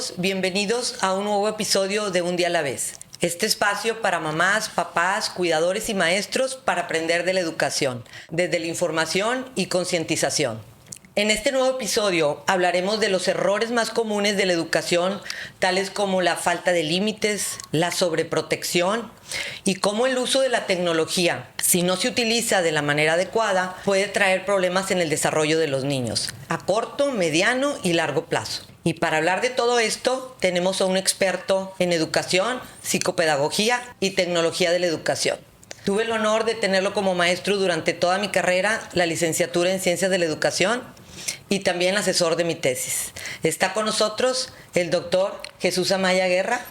todos, bienvenidos a un nuevo episodio de Un Día a la Vez. Este espacio para mamás, papás, cuidadores y maestros para aprender de la educación, desde la información y concientización. En este nuevo episodio hablaremos de los errores más comunes de la educación, tales como la falta de límites, la sobreprotección y cómo el uso de la tecnología, si no se utiliza de la manera adecuada, puede traer problemas en el desarrollo de los niños, a corto, mediano y largo plazo. Y para hablar de todo esto, tenemos a un experto en educación, psicopedagogía y tecnología de la educación. Tuve el honor de tenerlo como maestro durante toda mi carrera, la licenciatura en Ciencias de la Educación y también asesor de mi tesis. Está con nosotros el doctor Jesús Amaya Guerra.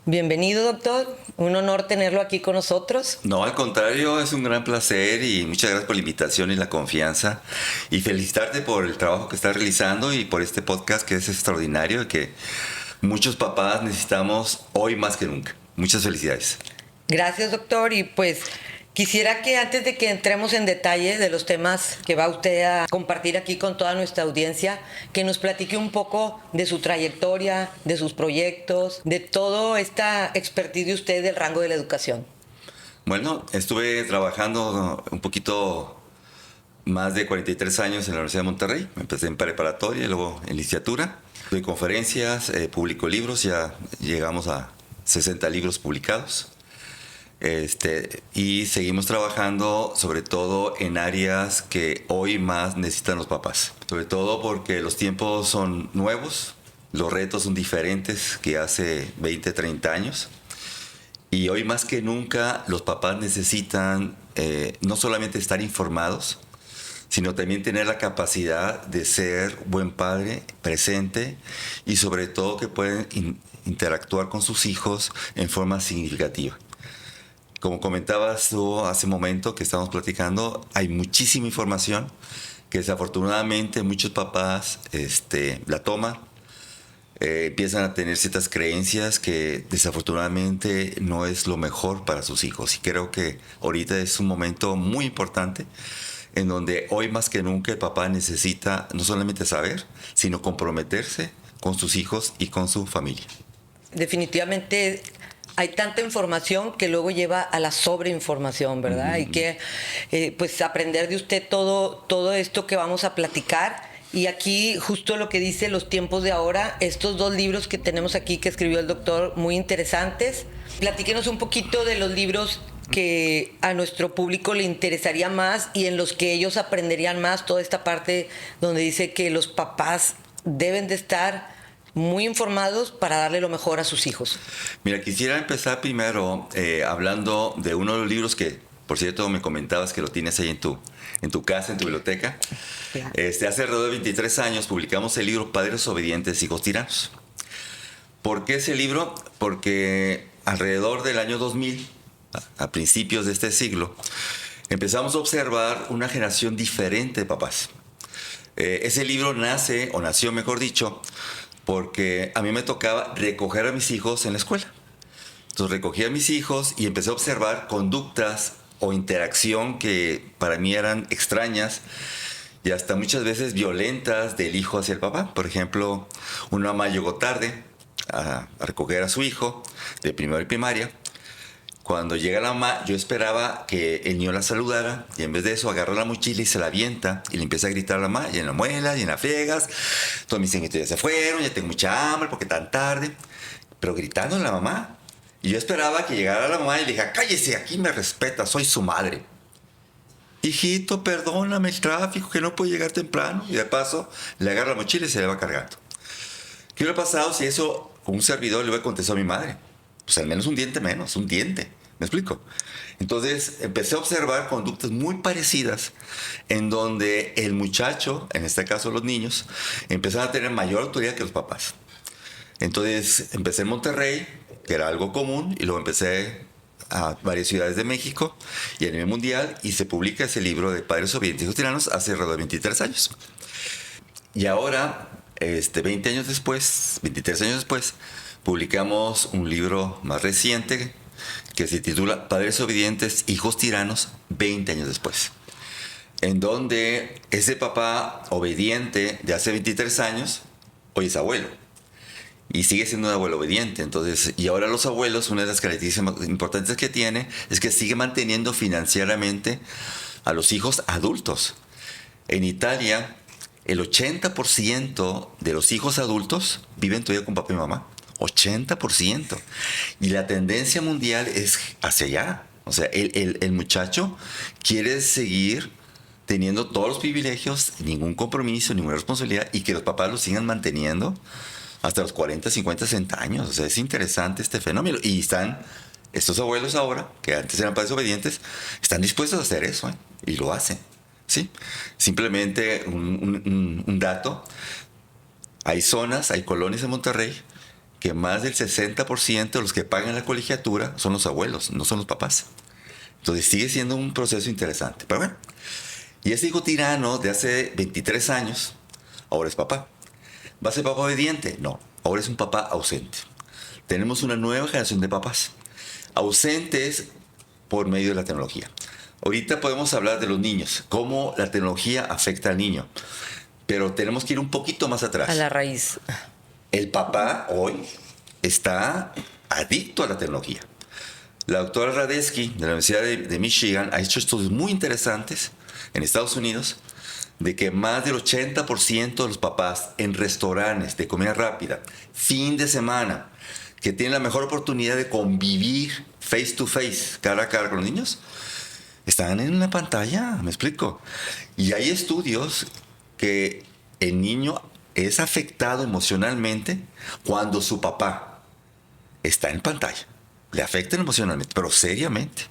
Bienvenido, doctor. Un honor tenerlo aquí con nosotros. No, al contrario, es un gran placer y muchas gracias por la invitación y la confianza. Y felicitarte por el trabajo que estás realizando y por este podcast que es extraordinario y que muchos papás necesitamos hoy más que nunca. Muchas felicidades. Gracias, doctor. Y pues quisiera que antes de que entremos en detalle de los temas que va usted a compartir aquí con toda nuestra audiencia, que nos platique un poco de su trayectoria, de sus proyectos, de toda esta expertise de usted del rango de la educación. Bueno, estuve trabajando un poquito más de 43 años en la Universidad de Monterrey. Empecé en preparatoria y luego en licenciatura. Doy conferencias, publico libros, ya llegamos a 60 libros publicados. Y seguimos trabajando sobre todo en áreas que hoy más necesitan los papás. Sobre todo porque los tiempos son nuevos, los retos son diferentes que hace 20, 30 años. Y hoy más que nunca los papás necesitan no solamente estar informados, sino también tener la capacidad de ser buen padre, presente y sobre todo que pueden interactuar con sus hijos en forma significativa. Como comentabas tú hace un momento que estábamos platicando, hay muchísima información que desafortunadamente muchos papás la toman, empiezan a tener ciertas creencias que desafortunadamente no es lo mejor para sus hijos. Y creo que ahorita es un momento muy importante en donde hoy más que nunca el papá necesita no solamente saber, sino comprometerse con sus hijos y con su familia. Definitivamente hay tanta información que luego lleva a la sobreinformación, ¿verdad? Hay que pues aprender de usted todo esto que vamos a platicar. Y aquí justo lo que dice Los tiempos de ahora, estos dos libros que tenemos aquí que escribió el doctor, muy interesantes. Platíquenos un poquito de los libros que a nuestro público le interesaría más y en los que ellos aprenderían más, toda esta parte donde dice que los papás deben de estar muy informados para darle lo mejor a sus hijos. Mira, quisiera empezar primero hablando de uno de los libros que, por cierto, me comentabas que lo tienes ahí en tu casa, en tu biblioteca. Claro. Hace alrededor de 23 años publicamos el libro Padres obedientes, hijos tiranos. ¿Por qué ese libro? Porque alrededor del año 2000, a principios de este siglo, empezamos a observar una generación diferente de papás. Ese libro nació mejor dicho, porque a mí me tocaba recoger a mis hijos en la escuela. Entonces recogí a mis hijos y empecé a observar conductas o interacción que para mí eran extrañas y hasta muchas veces violentas del hijo hacia el papá. Por ejemplo, una mamá llegó tarde a recoger a su hijo de primero y primaria. Cuando llega la mamá, yo esperaba que el niño la saludara y en vez de eso agarra la mochila y se la avienta y le empieza a gritar a la mamá, y en la muela, y en las friegas, todos mis hijos ya se fueron, ya tengo mucha hambre porque tan tarde, pero gritando a la mamá. Y yo esperaba que llegara la mamá y le dijera, cállese, aquí me respeta, soy su madre. Hijito, perdóname el tráfico, que no puedo llegar temprano. Y de paso, le agarra la mochila y se le va cargando. ¿Qué hubiera pasado si eso, con un servidor, le hubiera contestado a mi madre? Pues al menos un diente menos, un diente. ¿Me explico? Entonces empecé a observar conductas muy parecidas en donde el muchacho, en este caso los niños, empezaron a tener mayor autoridad que los papás. Entonces empecé en Monterrey, que era algo común, y luego empecé a varias ciudades de México y a nivel mundial, y se publica ese libro de Padres obedientes, hijos tiranos hace alrededor de 23 años. Y ahora, 20 años después, 23 años después, publicamos un libro más reciente que se titula Padres obedientes, hijos tiranos, 20 años después. En donde ese papá obediente de hace 23 años, hoy es abuelo. y sigue siendo un abuelo obediente. Entonces, y ahora los abuelos, una de las características importantes que tiene es que sigue manteniendo financieramente a los hijos adultos. En Italia, el 80% de los hijos adultos viven todavía con papá y mamá. 80%. Y la tendencia mundial es hacia allá. O sea, el muchacho quiere seguir teniendo todos los privilegios, ningún compromiso, ninguna responsabilidad, y que los papás los sigan manteniendo hasta los 40, 50, 60 años. O sea, es interesante este fenómeno. Y están estos abuelos ahora, que antes eran padres obedientes, están dispuestos a hacer eso, ¿eh? Y lo hacen. ¿Sí? Simplemente un dato. Hay zonas, hay colonias en Monterrey que más del 60% de los que pagan la colegiatura son los abuelos, no son los papás. Entonces sigue siendo un proceso interesante. Pero bueno, y ese hijo tirano de hace 23 años, ahora es papá. ¿Va a ser papá obediente? No, ahora es un papá ausente. Tenemos una nueva generación de papás ausentes por medio de la tecnología. Ahorita podemos hablar de los niños, cómo la tecnología afecta al niño, pero tenemos que ir un poquito más atrás. A la raíz. El papá hoy está adicto a la tecnología. La doctora Radesky de la Universidad de Michigan ha hecho estudios muy interesantes en Estados Unidos de que más del 80% de los papás en restaurantes de comida rápida, fin de semana, que tienen la mejor oportunidad de convivir face to face, cara a cara con los niños, están en la pantalla, me explico. Y hay estudios que el niño es afectado emocionalmente cuando su papá está en pantalla. Le afectan emocionalmente, pero seriamente.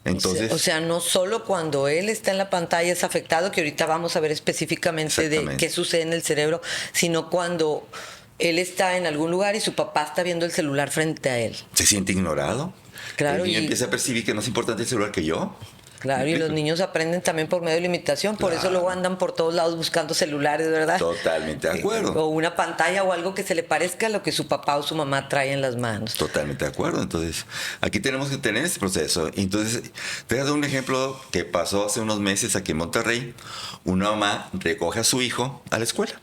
Entonces, O sea, no solo cuando él está en la pantalla es afectado, que ahorita vamos a ver específicamente de qué sucede en el cerebro, sino cuando él está en algún lugar y su papá está viendo el celular frente a él. se siente ignorado. Claro, el niño empieza a percibir que no es importante el celular que yo. Claro, y los niños aprenden también por medio de la imitación, por eso luego andan por todos lados buscando celulares, ¿verdad? Totalmente de acuerdo. O una pantalla o algo que se le parezca a lo que su papá o su mamá trae en las manos. Totalmente de acuerdo. Entonces, aquí tenemos que tener este proceso. Entonces, te voy a dar un ejemplo que pasó hace unos meses aquí en Monterrey. Una mamá recoge a su hijo a la escuela.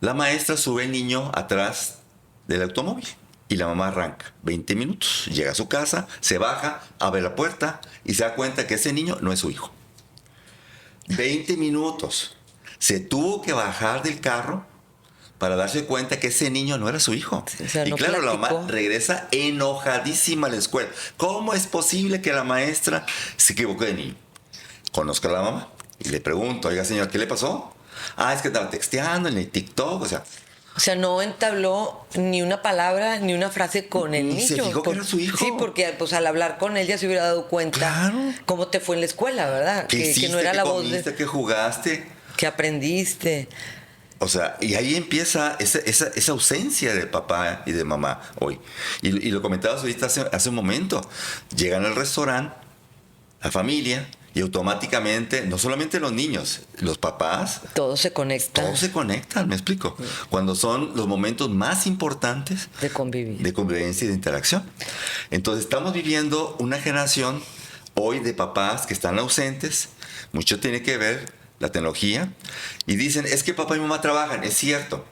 La maestra sube al niño atrás del automóvil y la mamá arranca. 20 minutos. Llega a su casa, se baja, abre la puerta y se da cuenta que ese niño no es su hijo. 20 minutos. Se tuvo que bajar del carro para darse cuenta que ese niño no era su hijo. O sea, y no claro, platicó. la mamá regresa enojadísima a la escuela. ¿Cómo es posible que la maestra se equivocó de niño? Conozco a la mamá y le pregunto, oiga señor, ¿qué le pasó? Ah, es que estaba texteando en el TikTok, O sea, no entabló ni una palabra ni una frase con el Ni niño. se fijó que era su hijo. Sí, porque pues al hablar con él ya se hubiera dado cuenta Claro. cómo te fue en la escuela, ¿verdad? ¿Qué hiciste, que no era qué la comiste, voz de, qué jugaste? que aprendiste. O sea, y ahí empieza esa ausencia de papá y de mamá hoy. Y lo comentabas ahorita hace un momento. Llegan al restaurante, la familia, y automáticamente, no solamente los niños, los papás, Todo se conecta todos se conectan, me explico. Cuando son los momentos más importantes de convivir. de convivencia y de interacción. Entonces estamos viviendo una generación hoy de papás que están ausentes. Mucho tiene que ver la tecnología. Y dicen, es que papá y mamá trabajan. Es cierto.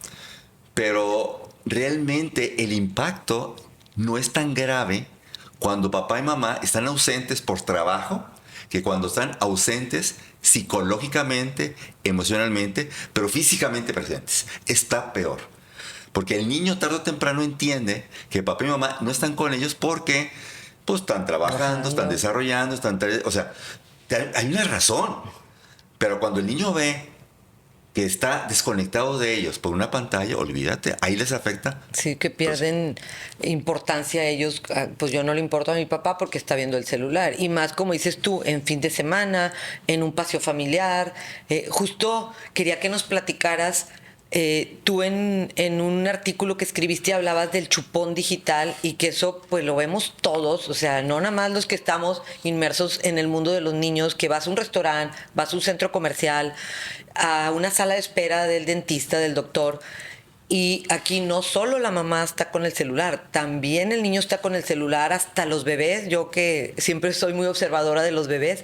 Pero realmente el impacto no es tan grave cuando papá y mamá están ausentes por trabajo que cuando están ausentes psicológicamente, emocionalmente, pero físicamente presentes. Está peor. Porque el niño tarde o temprano entiende que papá y mamá no están con ellos porque pues, están trabajando, están desarrollando, o sea, hay una razón. Pero cuando el niño ve que está desconectado de ellos por una pantalla, olvídate, ahí les afecta. Sí, que pierden importancia a ellos. Pues yo no le importo a mi papá porque está viendo el celular. Y más, como dices tú, en fin de semana, en un paseo familiar. Justo quería que nos platicaras. Tú en un artículo que escribiste hablabas del chupón digital y que eso pues lo vemos todos, o sea, no nada más los que estamos inmersos en el mundo de los niños, que vas a un restaurante, vas a un centro comercial, a una sala de espera del dentista, del doctor, y aquí no solo la mamá está con el celular, también el niño está con el celular, hasta los bebés, yo que siempre soy muy observadora de los bebés,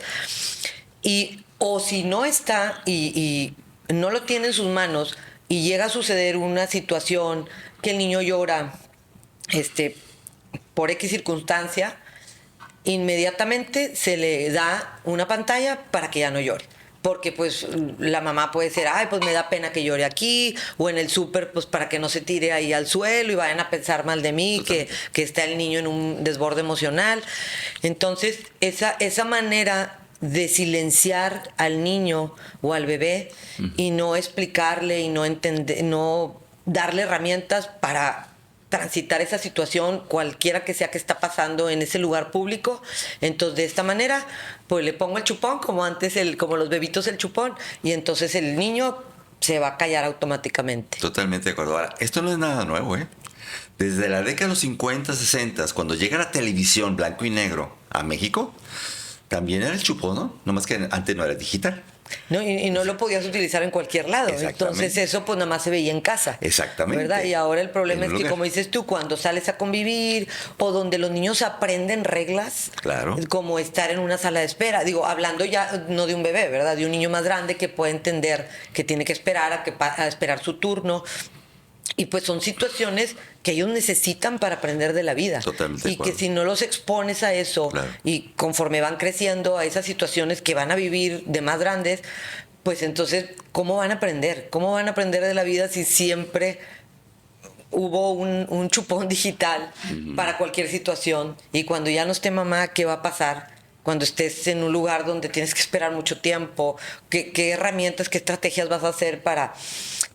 y o si no está y no lo tiene en sus manos, y llega a suceder una situación que el niño llora por X circunstancia, inmediatamente se le da una pantalla para que ya no llore. Porque pues la mamá puede decir, ay, pues me da pena que llore aquí, o en el súper, pues para que no se tire ahí al suelo y vayan a pensar mal de mí, que está el niño en un desborde emocional. Entonces, esa manera de silenciar al niño o al bebé y no explicarle y no entender, no darle herramientas para transitar esa situación, cualquiera que sea que está pasando en ese lugar público. Entonces, de esta manera, pues le pongo el chupón, como antes, como los bebitos el chupón, y entonces el niño se va a callar automáticamente. Totalmente de acuerdo. Ahora, esto no es nada nuevo, ¿eh? Desde la década de los 50, 60, cuando llega la televisión blanco y negro a México, también era el chupón, ¿no? Nomás que antes no era digital. No, y no lo podías utilizar en cualquier lado. Entonces eso pues nada más se veía en casa. Exactamente. ¿Verdad? Y ahora el problema es que, lugar. como dices tú, cuando sales a convivir o donde los niños aprenden reglas, claro, como estar en una sala de espera. Digo, hablando ya no de un bebé, ¿verdad? De un niño más grande que puede entender que tiene que esperar a esperar su turno. Y pues son situaciones que ellos necesitan para aprender de la vida. Totalmente. Y que si no los expones a eso, claro, y conforme van creciendo a esas situaciones que van a vivir de más grandes, pues entonces, ¿cómo van a aprender? ¿Cómo van a aprender de la vida si siempre hubo un chupón digital para cualquier situación? Y cuando ya no esté mamá, ¿qué va a pasar? Cuando estés en un lugar donde tienes que esperar mucho tiempo, ¿qué herramientas, qué estrategias vas a hacer para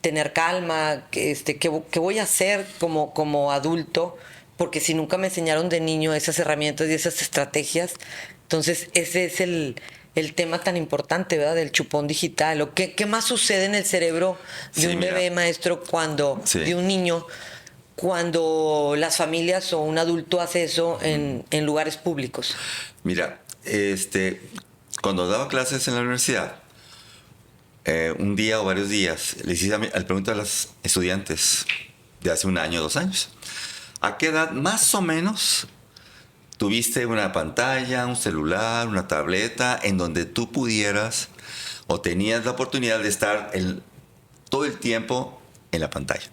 tener calma? ¿Qué voy a hacer como adulto? Porque si nunca me enseñaron de niño esas herramientas y esas estrategias, entonces ese es el tema tan importante, ¿verdad? Del chupón digital. ¿O qué más sucede en el cerebro de un bebé, maestro, de un niño, cuando las familias o un adulto hace eso en lugares públicos? Mira, cuando daba clases en la universidad, un día o varios días, le hice al pregunta a los estudiantes de hace 1 año, 2 años, ¿a qué edad más o menos tuviste una pantalla, un celular, una tableta en donde tú pudieras o tenías la oportunidad de estar todo el tiempo en la pantalla?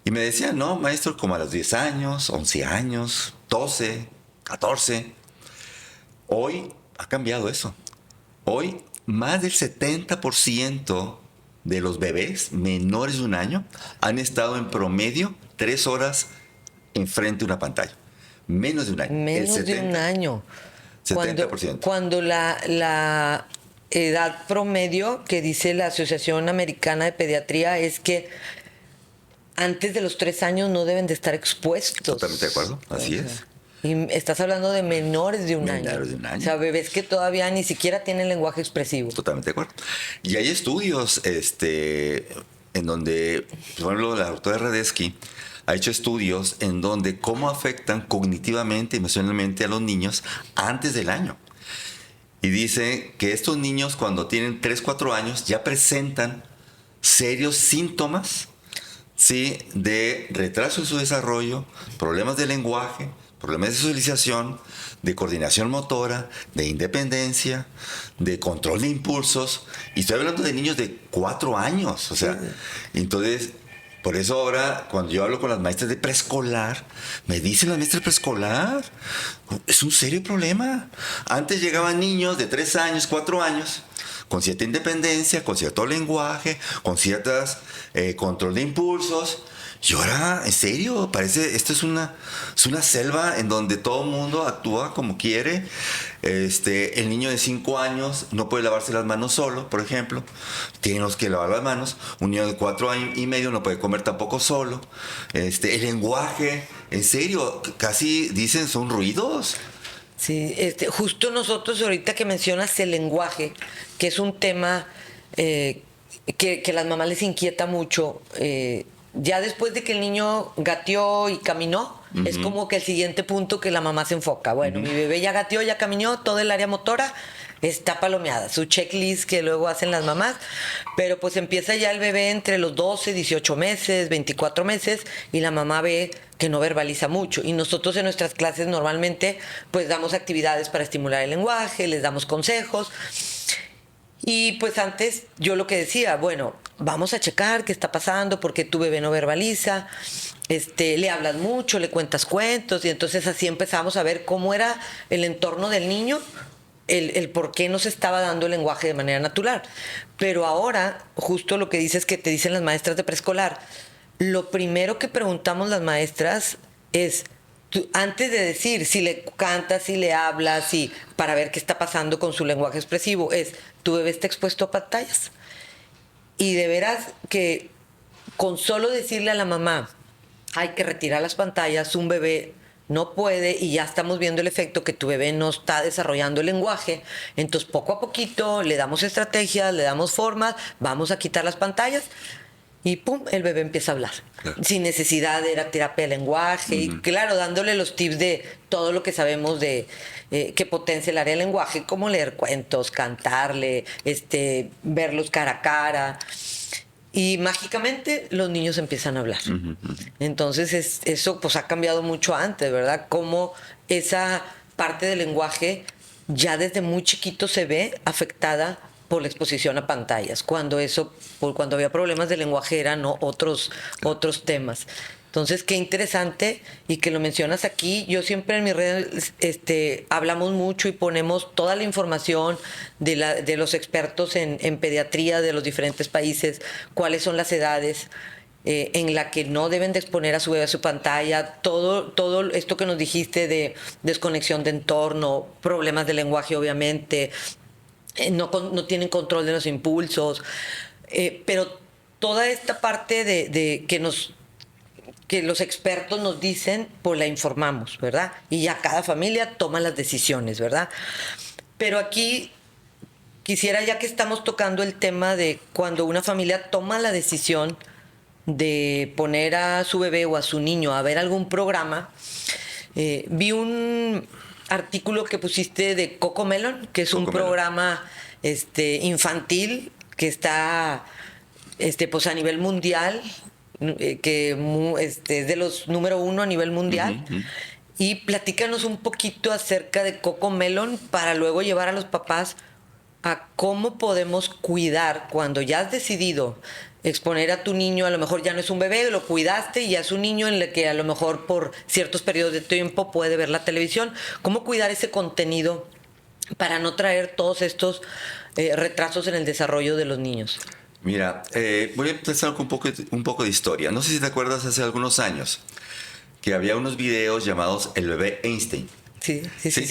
Y me decían, no, maestro, como a los 10 años, 11 años, 12, 14. Hoy ha cambiado eso. Hoy, más del 70% de los bebés menores de 1 año han estado en promedio 3 horas enfrente de una pantalla. Menos de 1 año. Menos de 1 año. 70%. Cuando la edad promedio que dice la Asociación Americana de Pediatría es que antes de los 3 años no deben de estar expuestos. Totalmente de acuerdo, así es. Y estás hablando de menores de un año. Menores de 1 año. O sea, bebés que todavía ni siquiera tienen lenguaje expresivo. Totalmente de acuerdo. Y hay estudios en donde, por ejemplo, la doctora Radesky ha hecho estudios en donde cómo afectan cognitivamente, emocionalmente a los niños antes del año. Y dice que estos niños cuando tienen 3, 4 años ya presentan serios síntomas, ¿sí?, de retraso en su desarrollo, problemas de lenguaje, problemas de socialización, de coordinación motora, de independencia, de control de impulsos. Y estoy hablando de niños de 4 años. O sea, sí. Entonces, por eso ahora, cuando yo hablo con las maestras de preescolar, me dicen las maestras de preescolar, es un serio problema. Antes llegaban niños de 3 años, 4 años, con cierta independencia, con cierto lenguaje, con ciertas control de impulsos. Y ahora, en serio, parece, esto es una selva en donde todo el mundo actúa como quiere. El niño de 5 años no puede lavarse las manos solo, por ejemplo. Tiene que lavar las manos. Un niño de 4 años y medio no puede comer tampoco solo. El lenguaje, en serio, casi dicen son ruidos. Sí, justo nosotros ahorita que mencionas el lenguaje, que es un tema que a las mamás les inquieta mucho, ya después de que el niño gateó y caminó, es como que el siguiente punto que la mamá se enfoca. Bueno, mi bebé ya gateó, ya caminó, todo el área motora está palomeada, su checklist que luego hacen las mamás, pero pues empieza ya el bebé entre los 12, 18 meses, 24 meses, y la mamá ve que no verbaliza mucho. Y nosotros en nuestras clases normalmente pues damos actividades para estimular el lenguaje, les damos consejos. Y pues antes yo lo que decía, bueno, vamos a checar qué está pasando, porque tu bebé no verbaliza, le hablas mucho, le cuentas cuentos, y entonces así empezamos a ver cómo era el entorno del niño, el por qué no se estaba dando el lenguaje de manera natural. Pero ahora, justo lo que dices que te dicen las maestras de preescolar, lo primero que preguntamos las maestras es, antes de decir si le cantas, si le hablas, si, para ver qué está pasando con su lenguaje expresivo, es, ¿tu bebé está expuesto a pantallas? Y de veras que con solo decirle a la mamá, hay que retirar las pantallas, un bebé no puede, y ya estamos viendo el efecto que tu bebé no está desarrollando el lenguaje, entonces poco a poquito le damos estrategias, le damos formas, vamos a quitar las pantallas y pum, el bebé empieza a hablar. Claro. Sin necesidad de ir a terapia de lenguaje. Y claro, dándole los tips de todo lo que sabemos de que potencia el área del lenguaje, como leer cuentos, cantarle, verlos cara a cara. Y mágicamente los niños empiezan a hablar. Entonces eso pues ha cambiado mucho antes, ¿verdad? Cómo esa parte del lenguaje ya desde muy chiquito se ve afectada por la exposición a pantallas, cuando había problemas de lenguaje eran otros temas. Entonces, qué interesante y que lo mencionas aquí. Yo siempre en mis redes hablamos mucho y ponemos toda la información de los expertos en pediatría de los diferentes países, cuáles son las edades en la que no deben de exponer a su bebé a su pantalla, todo esto que nos dijiste de desconexión de entorno, problemas de lenguaje obviamente, no tienen control de los impulsos, pero toda esta parte de que los expertos nos dicen, pues la informamos, ¿verdad? Y ya cada familia toma las decisiones, ¿verdad? Pero aquí quisiera, ya que estamos tocando el tema de cuando una familia toma la decisión de poner a su bebé o a su niño a ver algún programa, vi un artículo que pusiste de CoComelon, que es un programa infantil que está pues a nivel mundial, que es de los número 1 a nivel mundial. Y platícanos un poquito acerca de CoComelon para luego llevar a los papás a cómo podemos cuidar cuando ya has decidido exponer a tu niño, a lo mejor ya no es un bebé, lo cuidaste y ya es un niño en el que a lo mejor por ciertos periodos de tiempo puede ver la televisión. ¿Cómo cuidar ese contenido para no traer todos estos retrasos en el desarrollo de los niños? Mira, voy a empezar con un poco de historia. No sé si te acuerdas hace algunos años que había unos videos llamados El bebé Einstein. Sí,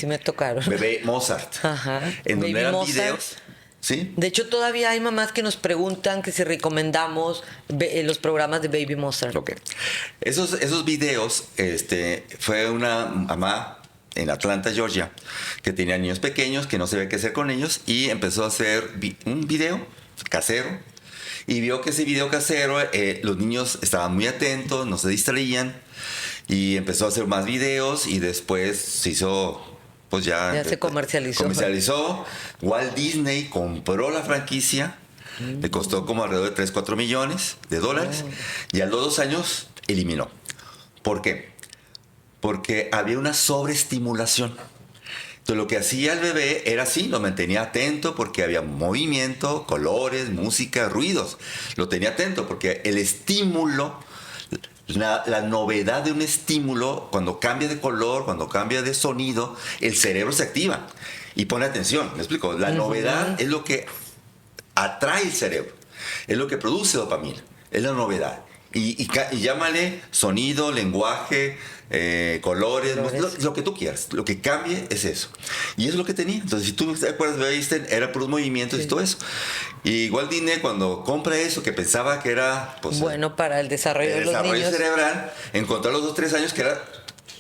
me tocaron. Bebé Mozart. Ajá. En donde Baby eran Mozart. videos. ¿Sí? De hecho, todavía hay mamás que nos preguntan que si recomendamos los programas de Baby Mozart. Ok. Esos videos, fue una mamá en Atlanta, Georgia, que tenía niños pequeños, que no sabía qué hacer con ellos, y empezó a hacer un video casero, y vio que ese video casero, los niños estaban muy atentos, no se distraían, y empezó a hacer más videos, y después se hizo... Pues ya se comercializó. Walt Disney compró la franquicia, le costó como alrededor de $3-4 millones, y a los 2 años eliminó. ¿Por qué? Porque había una sobreestimulación. Entonces lo que hacía el bebé era así, lo mantenía atento porque había movimiento, colores, música, ruidos. Lo tenía atento porque el estímulo... La novedad de un estímulo, cuando cambia de color, cuando cambia de sonido, el cerebro se activa y pone atención. ¿Me explico? La novedad es lo que atrae el cerebro, es lo que produce dopamina, es la novedad. Y llámale sonido, lenguaje, colores, lo que tú quieras. Lo que cambie es eso. Y eso es lo que tenía. Entonces, si tú te acuerdas, Einstein era puros movimientos y todo eso. Y igual Disney, cuando compra eso, que pensaba que era... Pues, bueno, para el desarrollo de los niños. El desarrollo cerebral, encontró a los 2-3 años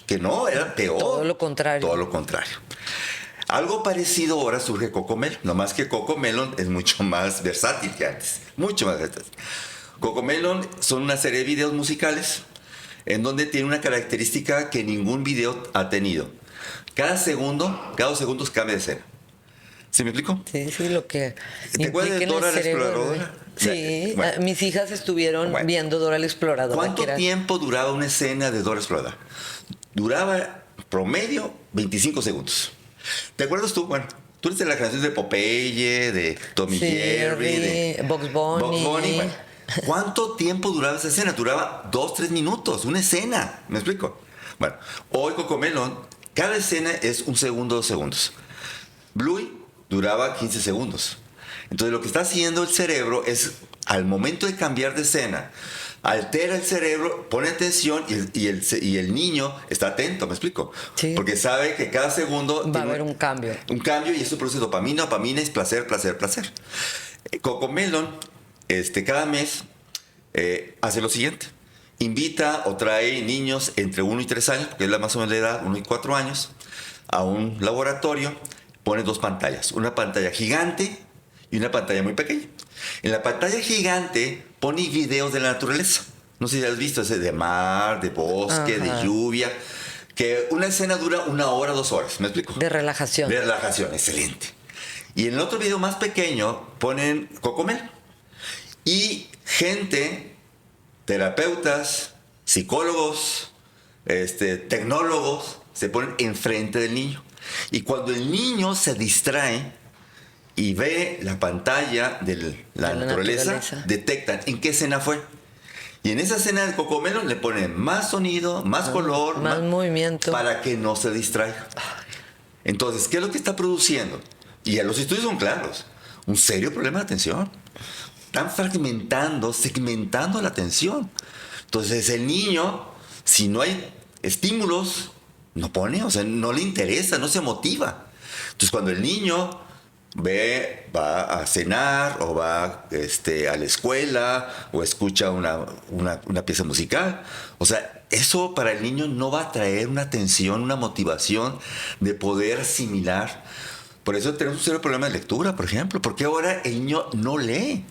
que no, era peor. Todo lo contrario. Todo lo contrario. Algo parecido ahora surge CoComelon. Nomás que CoComelon es mucho más versátil que antes. Mucho más versátil. CoComelon son una serie de videos musicales en donde tiene una característica que ningún video ha tenido. Cada 2 segundos cambia de escena. ¿Sí me explico? Sí, lo que... ¿Te acuerdas de Dora la Exploradora? Sí, bueno, mis hijas estuvieron viendo Dora la Exploradora. ¿Cuánto tiempo duraba una escena de Dora la Exploradora? Duraba promedio 25 segundos. ¿Te acuerdas tú? Bueno, Tú eres de la generación de Popeye, de Tommy Sí, Jerry, de Bugs Bunny. Bugs Bunny. Bueno, ¿cuánto tiempo duraba esa escena? Duraba 2-3 minutos, una escena. ¿Me explico? Bueno, hoy Cocomelon, cada escena es 1 segundo, 2 segundos. Bluey duraba 15 segundos. Entonces lo que está haciendo el cerebro es, al momento de cambiar de escena, altera el cerebro, pone atención y el niño está atento, ¿me explico? Sí. Porque sabe que cada segundo Va a haber un cambio. Un cambio y eso produce dopamina. Dopamina es placer, placer, placer. Cocomelon, cada mes hace lo siguiente. Invita o trae niños entre 1 y 3 años, porque es la más o menos la edad, 1 y 4 años, a un laboratorio, pone 2 pantallas. Una pantalla gigante y una pantalla muy pequeña. En la pantalla gigante pone videos de la naturaleza. No sé si has visto ese de mar, de bosque, Ajá. de lluvia. Que una escena dura 1 hora, 2 horas. ¿Me explico? De relajación. De relajación, excelente. Y en el otro video más pequeño ponen Cocomel. Y gente, terapeutas, psicólogos, tecnólogos, se ponen enfrente del niño. Y cuando el niño se distrae y ve la pantalla de la naturaleza, detectan en qué escena fue. Y en esa escena del Cocomelon le ponen más sonido, más color, más movimiento, para que no se distraiga. Entonces, ¿qué es lo que está produciendo? Y ya los estudios son claros. Un serio problema de atención. Están fragmentando, segmentando la atención. Entonces, el niño, si no hay estímulos, no pone, o sea, no le interesa, no se motiva. Entonces, cuando el niño va a cenar o va a la escuela o escucha una pieza musical, o sea, eso para el niño no va a traer una atención, una motivación de poder asimilar. Por eso tenemos un serio problema de lectura, por ejemplo. ¿Por qué ahora el niño no lee?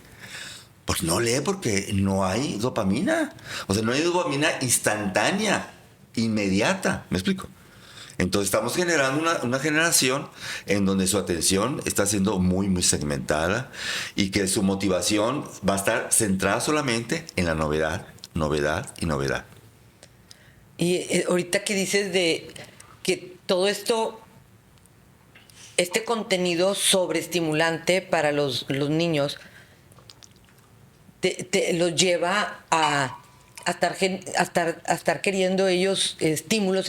Pues no lee porque no hay dopamina. O sea, no hay dopamina instantánea, inmediata. ¿Me explico? Entonces estamos generando una generación en donde su atención está siendo muy, muy segmentada y que su motivación va a estar centrada solamente en la novedad, novedad y novedad. Y ahorita que dices de que todo esto, este contenido sobreestimulante para los niños, te los lleva a estar queriendo ellos estímulos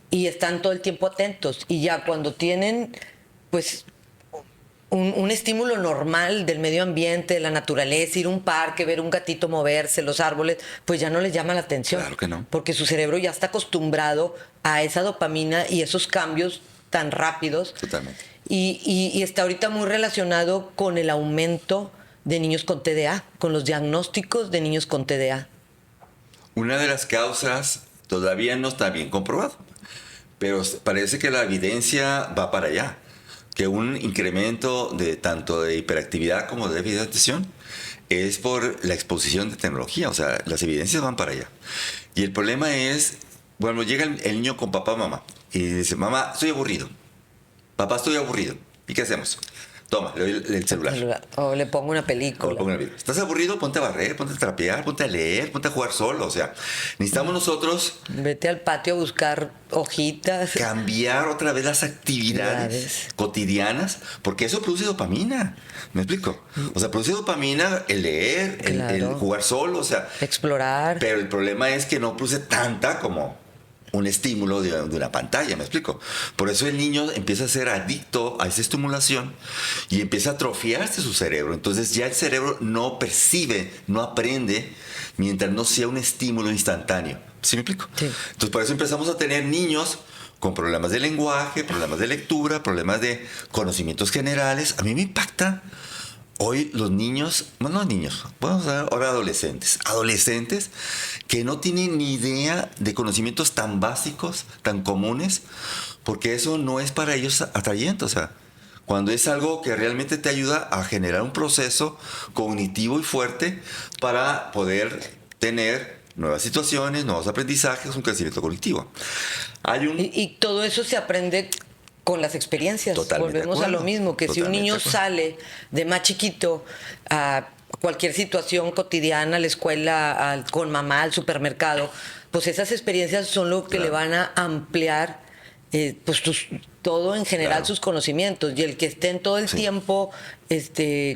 y están todo el tiempo atentos. Y ya cuando tienen pues un estímulo normal del medio ambiente, de la naturaleza, ir a un parque, ver un gatito moverse, los árboles, pues ya no les llama la atención. Claro que no. Porque su cerebro ya está acostumbrado a esa dopamina y esos cambios tan rápidos. Totalmente. Y está ahorita muy relacionado con el aumento de niños con TDA, con los diagnósticos de niños con TDA. Una de las causas todavía no está bien comprobado, pero parece que la evidencia va para allá, que un incremento de tanto de hiperactividad como de déficit de atención es por la exposición de tecnología, o sea, las evidencias van para allá. Y el problema es, bueno, llega el niño con papá, mamá, y dice, mamá, estoy aburrido, papá, estoy aburrido, ¿y qué hacemos? Toma, le doy el celular. O le pongo una película. ¿Estás aburrido? Ponte a barrer, ponte a trapear, ponte a leer, ponte a jugar solo. O sea, necesitamos nosotros... Vete al patio a buscar hojitas. Cambiar otra vez las actividades cotidianas, porque eso produce dopamina. ¿Me explico? O sea, produce dopamina el leer, claro, el jugar solo, o sea... explorar. Pero el problema es que no produce tanta como un estímulo de una pantalla, ¿me explico? Por eso el niño empieza a ser adicto a esa estimulación y empieza a atrofiarse su cerebro. Entonces ya el cerebro no percibe, no aprende mientras no sea un estímulo instantáneo. ¿Sí me explico? Sí. Entonces por eso empezamos a tener niños con problemas de lenguaje, problemas de lectura, problemas de conocimientos generales. A mí me impacta hoy los niños, bueno, no niños, vamos a ver ahora adolescentes que no tienen ni idea de conocimientos tan básicos, tan comunes, porque eso no es para ellos atrayente. O sea, cuando es algo que realmente te ayuda a generar un proceso cognitivo y fuerte para poder tener nuevas situaciones, nuevos aprendizajes, un crecimiento cognitivo. Y todo eso se aprende con las experiencias. Totalmente. Volvemos a lo mismo, que si un niño sale de más chiquito a cualquier situación cotidiana, a la escuela, con mamá, al supermercado, pues esas experiencias son lo que le van a ampliar pues todo en general, Claro. sus conocimientos, y el que estén todo el Sí. tiempo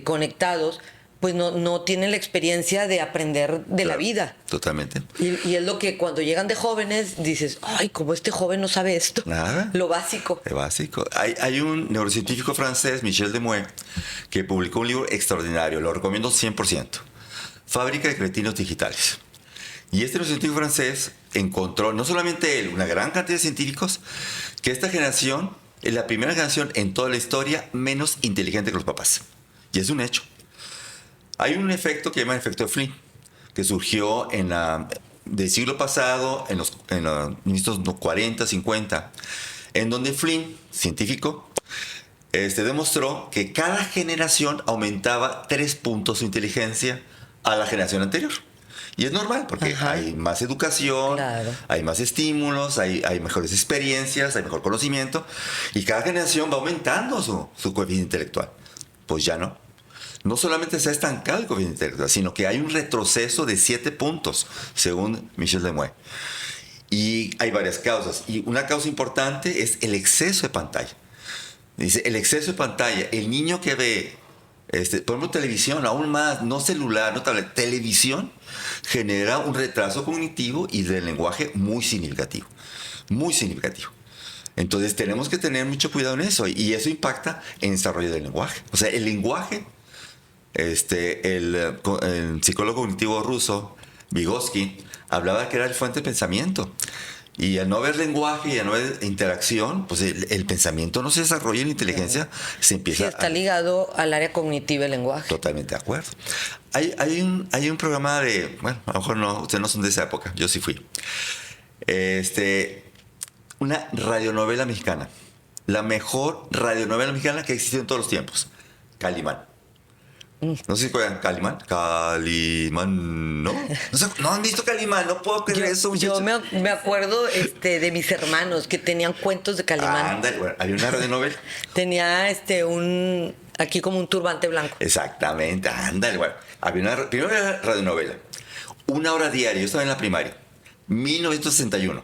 conectados, pues no tienen la experiencia de aprender de la Claro, vida. totalmente. Y es lo que cuando llegan de jóvenes dices, ay, como este joven no sabe esto, Nada. lo básico. Es básico. Hay un neurocientífico francés, Michel Demuet, que publicó un libro extraordinario, lo recomiendo 100%. Fábrica de cretinos digitales. Y este neurocientífico francés encontró, no solamente él, una gran cantidad de científicos, que esta generación es la primera generación en toda la historia menos inteligente que los papás. Y es un hecho. Hay un efecto que llama el efecto de Flynn, que surgió del siglo pasado, en los 40, 50, en donde Flynn, científico, demostró que cada generación aumentaba 3 puntos su inteligencia a la generación anterior. Y es normal, porque Ajá. hay más educación, Claro. hay más estímulos, hay mejores experiencias, hay mejor conocimiento, y cada generación va aumentando su coeficiente intelectual. Pues ya no. No solamente se ha estancado el coeficiente intelectual, sino que hay un retroceso de 7 puntos, según Michel Demuet. Y hay varias causas. Y una causa importante es el exceso de pantalla. Dice, el exceso de pantalla. El niño que ve, por ejemplo, televisión, aún más, no celular, no tablet, televisión, genera un retraso cognitivo y del lenguaje muy significativo. Muy significativo. Entonces tenemos que tener mucho cuidado en eso. Y eso impacta en el desarrollo del lenguaje. O sea, el lenguaje, el psicólogo cognitivo ruso, Vygotsky, hablaba que era el fuente del pensamiento. Y al no haber lenguaje y al no haber interacción, pues el pensamiento no se desarrolla, la inteligencia se Sí, empieza está ligado al área cognitiva del lenguaje. Totalmente de acuerdo. Hay un programa bueno, a lo mejor no, ustedes no son de esa época, yo sí fui. Una radionovela mexicana. La mejor radionovela mexicana que ha existido en todos los tiempos. Calimán. No sé si juegan Calimán. Calimán, ¿no? No han visto Calimán, no puedo creer eso, Yo muchachos. me acuerdo de mis hermanos que tenían cuentos de Calimán. Ándale, bueno, había una radionovela. Tenía aquí como un turbante blanco. Exactamente, ándale, bueno. Primero era radionovela. 1 hora diaria, yo estaba en la primaria. 1961.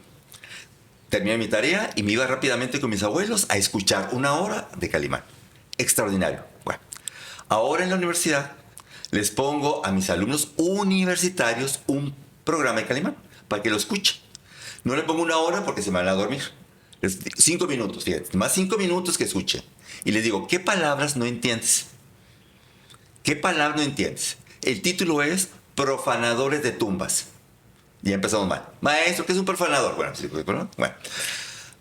Terminé mi tarea y me iba rápidamente con mis abuelos a escuchar 1 hora de Calimán. Extraordinario. Bueno, ahora en la universidad les pongo a mis alumnos universitarios un programa de Calimán para que lo escuchen. No le pongo 1 hora porque se me van a dormir. 5 minutos, fíjate, más 5 minutos que escuchen. Y les digo, ¿qué palabras no entiendes? ¿Qué palabras no entiendes? El título es Profanadores de tumbas. Ya empezamos mal. Maestro, ¿qué es un profanador? Bueno, sí, bueno.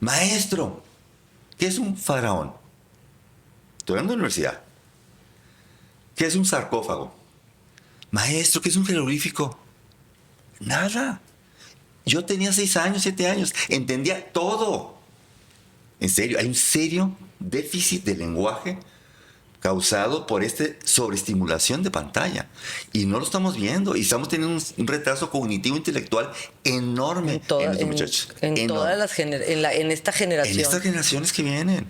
Maestro, ¿qué es un faraón? Estoy en la universidad. ¿Qué es un sarcófago? Maestro, ¿qué es un jeroglífico? Nada. Yo tenía 6 años, 7 años. Entendía todo. En serio, hay un serio déficit de lenguaje causado por sobreestimulación de pantalla. Y no lo estamos viendo. Y estamos teniendo un retraso cognitivo intelectual enorme en estos muchachos. En todas las en esta generación. En estas generaciones que vienen.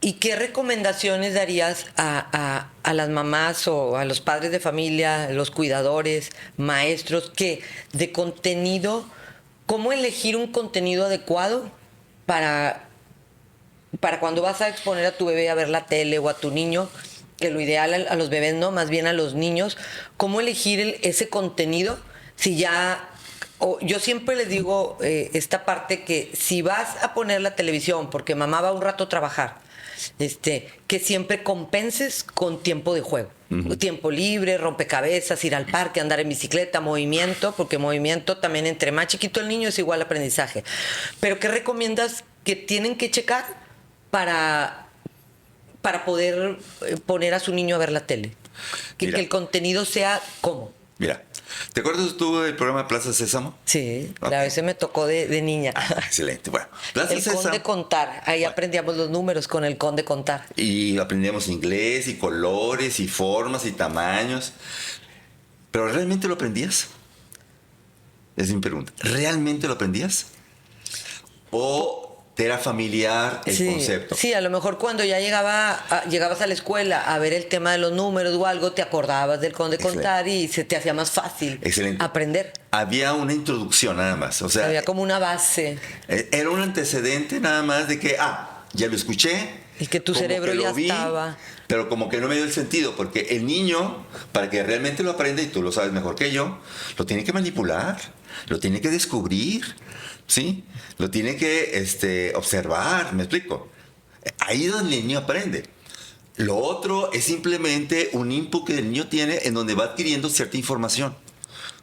¿Y qué recomendaciones darías a las mamás o a los padres de familia, los cuidadores, maestros, de contenido, cómo elegir un contenido adecuado para cuando vas a exponer a tu bebé a ver la tele o a tu niño, que lo ideal a los bebés no, más bien a los niños, cómo elegir ese contenido si ya... yo siempre les digo esta parte que si vas a poner la televisión porque mamá va un rato a trabajar, que siempre compenses con tiempo de juego. Uh-huh. Tiempo libre, rompecabezas, ir al parque, andar en bicicleta, movimiento, porque movimiento también entre más chiquito el niño es igual aprendizaje. Pero ¿qué recomiendas que tienen que checar para poder poner a su niño a ver la tele? Que el contenido sea ¿cómo? Mira, ¿te acuerdas tú del programa Plaza Sésamo? Sí, okay. A veces me tocó de niña. Excelente. Bueno, Plaza Sésamo. El Conde Contar. Ahí aprendíamos los números con el Conde Contar. Y aprendíamos inglés y colores y formas y tamaños. ¿Pero realmente lo aprendías? Es mi pregunta. ¿Realmente lo aprendías? ¿O te era familiar el Sí, concepto. sí, a lo mejor cuando ya llegabas a la escuela a ver el tema de los números o algo, te acordabas del conde Excelente. contar y se te hacía más fácil Excelente. aprender. Había una introducción nada más, o sea, Había como una base. era un antecedente nada más de que, ya lo escuché. Y que tu como cerebro que lo ya vi, estaba. Pero como que no me dio el sentido, porque el niño, para que realmente lo aprenda, y tú lo sabes mejor que yo, lo tiene que manipular, lo tiene que descubrir, ¿sí? Lo tiene que observar, ¿me explico? Ahí es donde el niño aprende. Lo otro es simplemente un input que el niño tiene en donde va adquiriendo cierta información.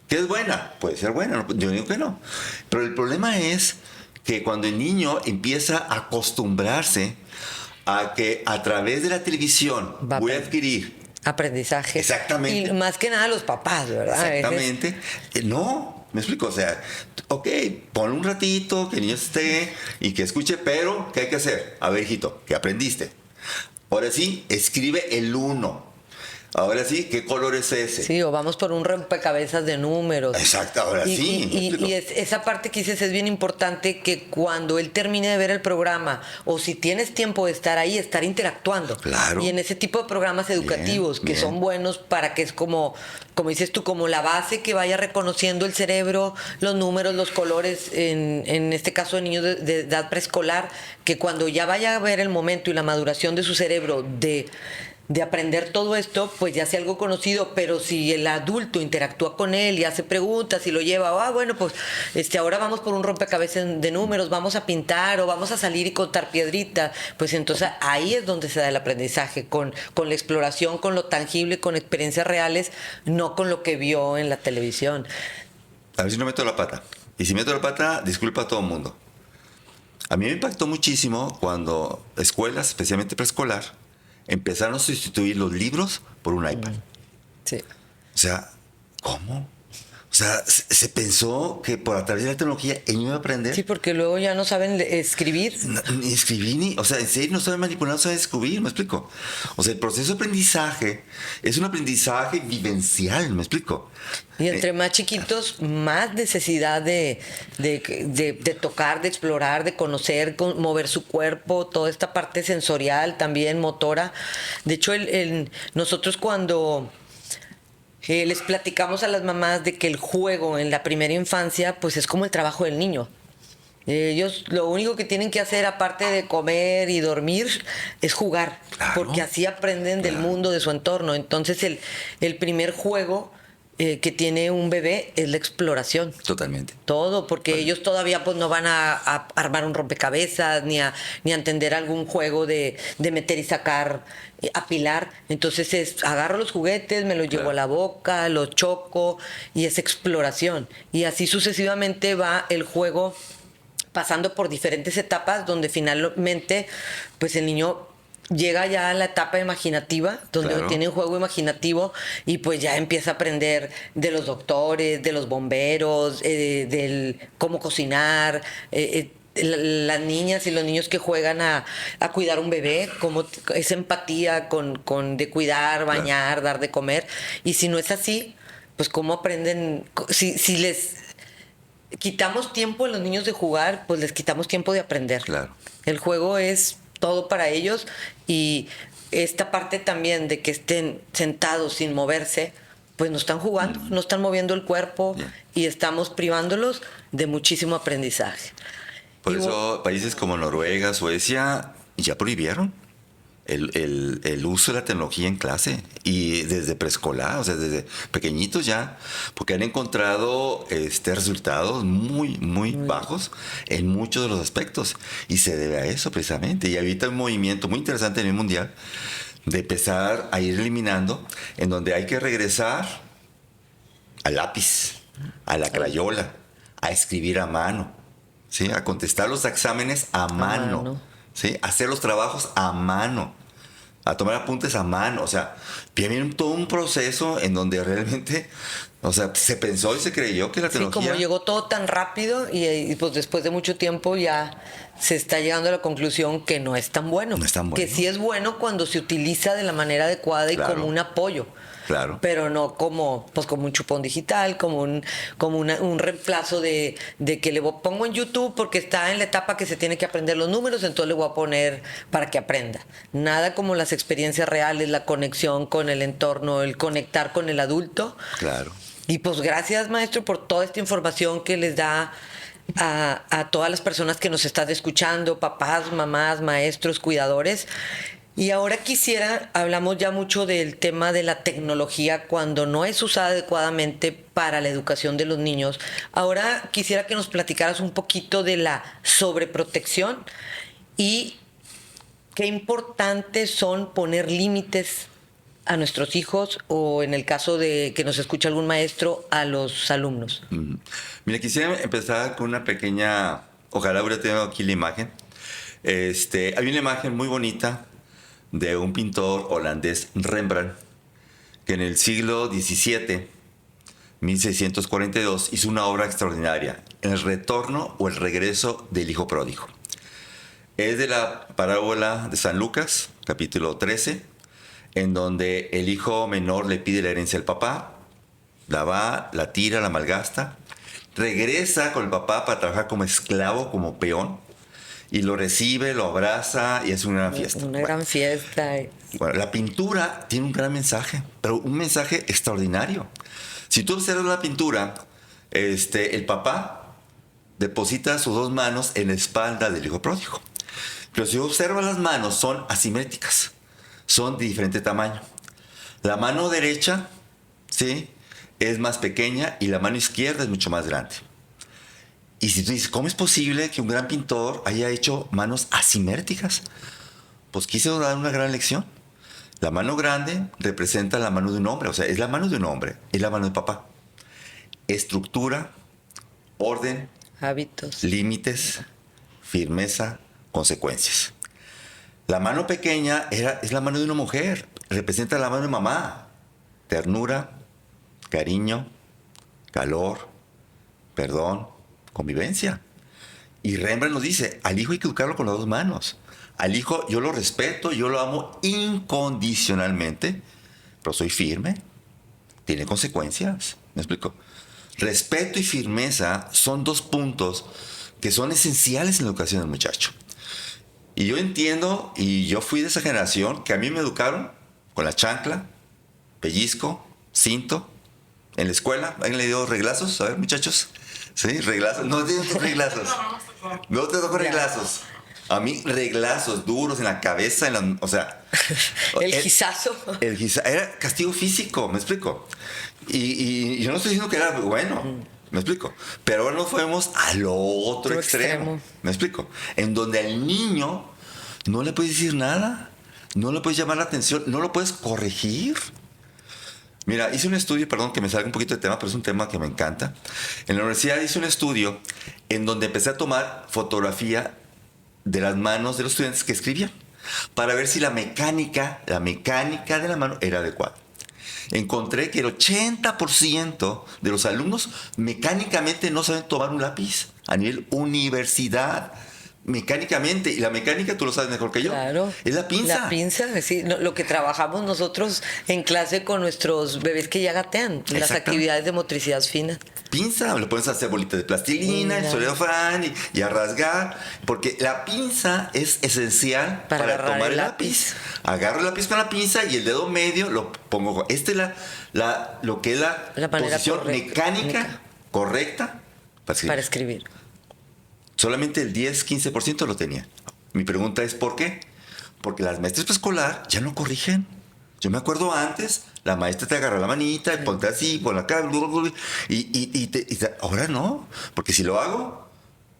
¿Que es buena? Puede ser buena, yo digo que no. Pero el problema es que cuando el niño empieza a acostumbrarse a que a través de la televisión Va a voy a aprender. adquirir. Aprendizaje. Exactamente. Y más que nada los papás, ¿verdad? Exactamente. No, me explico. O sea, ok, pon un ratito, que el niño esté y que escuche, pero ¿qué hay que hacer? A ver, hijito, ¿qué aprendiste? Ahora sí, escribe el 1. Ahora sí, ¿qué color es ese? Sí, o vamos por un rompecabezas de números. Exacto, ahora sí. me explico. Esa parte que dices es bien importante, que cuando él termine de ver el programa, o si tienes tiempo de estar ahí, estar interactuando. Claro. Y en ese tipo de programas educativos que bien. son buenos para que es como dices tú, como la base que vaya reconociendo el cerebro, los números, los colores, en este caso de niños de edad preescolar, que cuando ya vaya a ver el momento y la maduración de su cerebro de aprender todo esto, pues ya sea algo conocido, pero si el adulto interactúa con él y hace preguntas y lo lleva, bueno, pues ahora vamos por un rompecabezas de números, vamos a pintar o vamos a salir y contar piedritas, pues entonces ahí es donde se da el aprendizaje, con la exploración, con lo tangible, con experiencias reales, no con lo que vio en la televisión. A ver si no meto la pata. Y si meto la pata, disculpa a todo el mundo. A mí me impactó muchísimo cuando escuelas, especialmente preescolar, empezaron a sustituir los libros por un iPad. Sí. O sea, ¿cómo? O sea, se pensó que por a través de la tecnología el niño iba a aprender. Sí, porque luego ya no saben escribir. Ni escribir, o sea, en serio no saben manipular, no saben escribir, ¿me explico? O sea, el proceso de aprendizaje es un aprendizaje vivencial, ¿me explico? Y entre más chiquitos, más necesidad de tocar, de explorar, de conocer, mover su cuerpo, toda esta parte sensorial, también motora. De hecho, nosotros cuando les platicamos a las mamás de que el juego en la primera infancia, pues es como el trabajo del niño. Ellos lo único que tienen que hacer, aparte de comer y dormir, es jugar. Claro. Porque así aprenden del mundo, de su entorno. Entonces, el primer juego que tiene un bebé es la exploración. Totalmente. Todo, porque ellos todavía pues no van a armar un rompecabezas ni a entender algún juego de meter y sacar, apilar. Entonces agarro los juguetes, me los llevo a la boca, los choco y es exploración. Y así sucesivamente va el juego pasando por diferentes etapas donde finalmente pues el niño llega ya a la etapa imaginativa, donde Claro. tiene un juego imaginativo y pues ya empieza a aprender de los doctores, de los bomberos, del cómo cocinar, las niñas y los niños que juegan a cuidar un bebé, cómo esa empatía de cuidar, bañar, dar de comer. Y si no es así, pues cómo aprenden, si les quitamos tiempo a los niños de jugar, pues les quitamos tiempo de aprender. Claro. El juego es todo para ellos y esta parte también de que estén sentados sin moverse, pues no están jugando, no están moviendo el cuerpo y estamos privándolos de muchísimo aprendizaje. Por Y eso países como Noruega, Suecia, ya prohibieron el uso de la tecnología en clase y desde preescolar, o sea, desde pequeñitos ya, porque han encontrado resultados muy bajos en muchos de los aspectos y se debe a eso precisamente. Y ahorita hay un movimiento muy interesante a nivel mundial de empezar a ir eliminando, en donde hay que regresar al lápiz, a la crayola, a escribir a mano, ¿sí? A contestar los exámenes a mano. ¿Sí? Hacer los trabajos a mano, a tomar apuntes a mano. O sea, viene todo un proceso en donde realmente O sea, se pensó y se creyó que la Sí, tecnología... como llegó todo tan rápido y pues después de mucho tiempo ya se está llegando a la conclusión que no es tan bueno. No es tan bueno. Que sí es bueno cuando se utiliza de la manera adecuada y Claro. como un apoyo. Claro. Pero no como, pues como un chupón digital, como un reemplazo de que pongo en YouTube porque está en la etapa que se tiene que aprender los números, entonces le voy a poner para que aprenda. Nada como las experiencias reales, la conexión con el entorno, el conectar con el adulto. Claro. Y pues gracias, maestro, por toda esta información que les da a todas las personas que nos están escuchando, papás, mamás, maestros, cuidadores. Y ahora hablamos ya mucho del tema de la tecnología cuando no es usada adecuadamente para la educación de los niños. Ahora quisiera que nos platicaras un poquito de la sobreprotección y qué importantes son poner límites a nuestros hijos o, en el caso de que nos escuche algún maestro, a los alumnos. Mira, quisiera empezar con una pequeña... Ojalá hubiera tenido aquí la imagen. Hay una imagen muy bonita de un pintor holandés, Rembrandt, que en el siglo XVII, 1642, hizo una obra extraordinaria, El retorno o el regreso del hijo pródigo. Es de la parábola de San Lucas, capítulo 13, en donde el hijo menor le pide la herencia al papá, la tira, la malgasta, regresa con el papá para trabajar como esclavo, como peón, y lo recibe, lo abraza y es una gran fiesta. Una gran fiesta. Bueno, la pintura tiene un gran mensaje, pero un mensaje extraordinario. Si tú observas la pintura, el papá deposita sus dos manos en la espalda del hijo pródigo. Pero si observas las manos, son asimétricas, son de diferente tamaño. La mano derecha, ¿sí?, es más pequeña y la mano izquierda es mucho más grande. Y si tú dices, ¿cómo es posible que un gran pintor haya hecho manos asimétricas? Pues quiso dar una gran lección. La mano grande representa la mano de un hombre, o sea, es la mano de un hombre, es la mano de papá. Estructura, orden, Hábitos. límites, firmeza, consecuencias. La mano pequeña es la mano de una mujer, representa la mano de mamá. Ternura, cariño, calor, perdón, convivencia. Y Rembrandt nos dice, al hijo hay que educarlo con las dos manos. Al hijo yo lo respeto, yo lo amo incondicionalmente, pero soy firme, tiene consecuencias. ¿Me explico? Respeto y firmeza son dos puntos que son esenciales en la educación del muchacho. Y yo entiendo, y yo fui de esa generación, que a mí me educaron con la chancla, pellizco, cinto. En la escuela, ¿alguien le dio reglazos? A ver, muchachos. ¿Sí? ¿Reglazos? No te tocó reglazos. No te tocó reglazos. A mí, reglazos duros en la cabeza, o sea... El gizazo. Era castigo físico, ¿me explico? Y yo no estoy diciendo que era bueno, ¿me explico? Pero ahora nos fuimos al otro extremo, ¿me explico? En donde al niño no le puedes decir nada, no le puedes llamar la atención, no lo puedes corregir. Mira, hice un estudio, perdón que me salga un poquito de tema, pero es un tema que me encanta. En la universidad hice un estudio en donde empecé a tomar fotografía de las manos de los estudiantes que escribían para ver si la mecánica de la mano era adecuada. Encontré que el 80% de los alumnos mecánicamente no saben tomar un lápiz a nivel universidad. Mecánicamente, y la mecánica tú lo sabes mejor que yo. Claro. Es la pinza. La pinza, sí, lo que trabajamos nosotros en clase con nuestros bebés que ya gatean, las actividades de motricidad fina. Pinza, lo puedes hacer bolitas de plastilina, el celofán y a rasgar, porque la pinza es esencial para tomar el lápiz. Agarro el lápiz con la pinza y el dedo medio lo pongo. Esta es lo que es la posición mecánica correcta para escribir. Solamente el 10-15% lo tenía. Mi pregunta es ¿por qué? Porque las maestras preescolar ya no corrigen. Yo me acuerdo antes, la maestra te agarra la manita y ponte así, pon acá, ahora no. Porque si lo hago,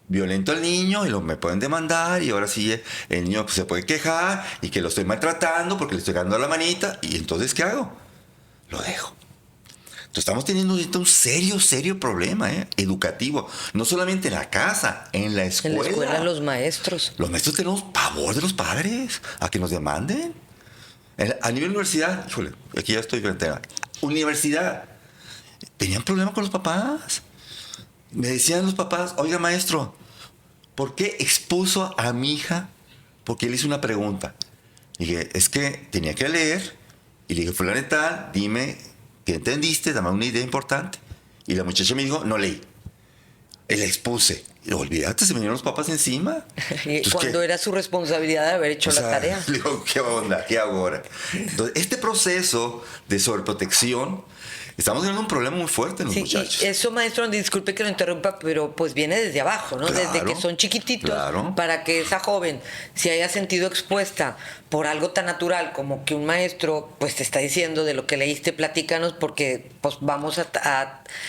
violento al niño y me pueden demandar y ahora sí el niño se puede quejar y que lo estoy maltratando porque le estoy agarrando la manita. ¿Y entonces qué hago? Lo dejo. Entonces estamos teniendo un serio problema educativo. No solamente en la casa, en la escuela. En la escuela, los maestros. Los maestros tenemos pavor de los padres a que nos demanden. A nivel universidad, híjole, aquí ya estoy frente a universidad. tenían problemas con los papás. Me decían los papás, oiga maestro, ¿por qué expuso a mi hija? Porque él hizo una pregunta. Y dije, es que tenía que leer. Y le dije, fulano y tal, dime qué entendiste, dame una idea importante. Y la muchacha me dijo, no leí. Y le expuse. Y olvídate, se me vinieron los papás encima. Y cuando era su responsabilidad de haber hecho la tarea. Le digo, ¿qué onda? ¿Qué hago ahora? Entonces, este proceso de sobreprotección, estamos teniendo un problema muy fuerte en los muchachos. Y eso, maestro, disculpe que lo interrumpa, pero pues viene desde abajo, ¿no? Claro, desde que son chiquititos, claro. para que esa joven se haya sentido expuesta por algo tan natural como que un maestro pues te está diciendo de lo que leíste, platícanos, porque pues vamos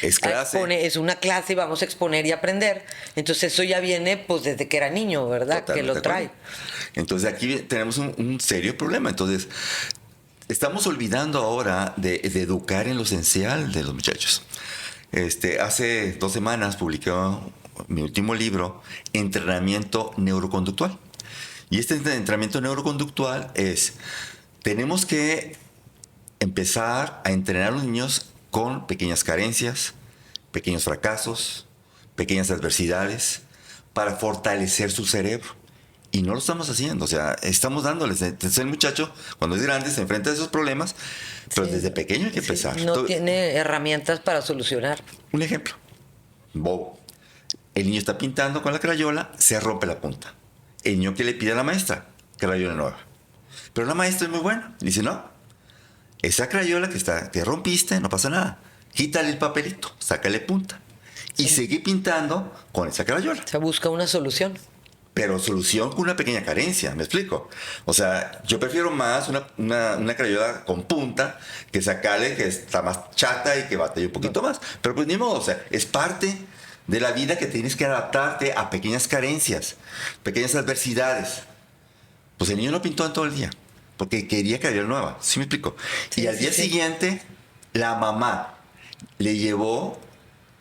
es clase. es una clase y vamos a exponer y aprender. Entonces eso ya viene pues desde que era niño, ¿verdad? Totalmente que lo trae. Entonces aquí tenemos un serio problema. Entonces, estamos olvidando ahora de educar en lo esencial de los muchachos. Hace 2 semanas publiqué mi último libro, Entrenamiento Neuroconductual. Y este entrenamiento neuroconductual tenemos que empezar a entrenar a los niños con pequeñas carencias, pequeños fracasos, pequeñas adversidades, para fortalecer su cerebro. Y no lo estamos haciendo, o sea, estamos dándoles. Entonces el muchacho, cuando es grande, se enfrenta a esos problemas, pero desde pequeño hay que empezar. No tiene herramientas para solucionar. Un ejemplo, bobo. El niño está pintando con la crayola, se rompe la punta. El niño que le pide a la maestra, crayola nueva. Pero la maestra es muy buena. Dice, no, esa crayola que rompiste, no pasa nada. Quítale el papelito, sácale punta. Y sigue pintando con esa crayola. Se busca una solución. Pero solución con una pequeña carencia, ¿me explico? O sea, yo prefiero más una crayola con punta que sacarle que está más chata y que batalla un poquito más. Pero pues ni modo, o sea, es parte de la vida que tienes que adaptarte a pequeñas carencias, pequeñas adversidades. Pues el niño no pintó en todo el día, porque quería crayola nueva, ¿sí me explico? Sí, y al día siguiente, la mamá le llevó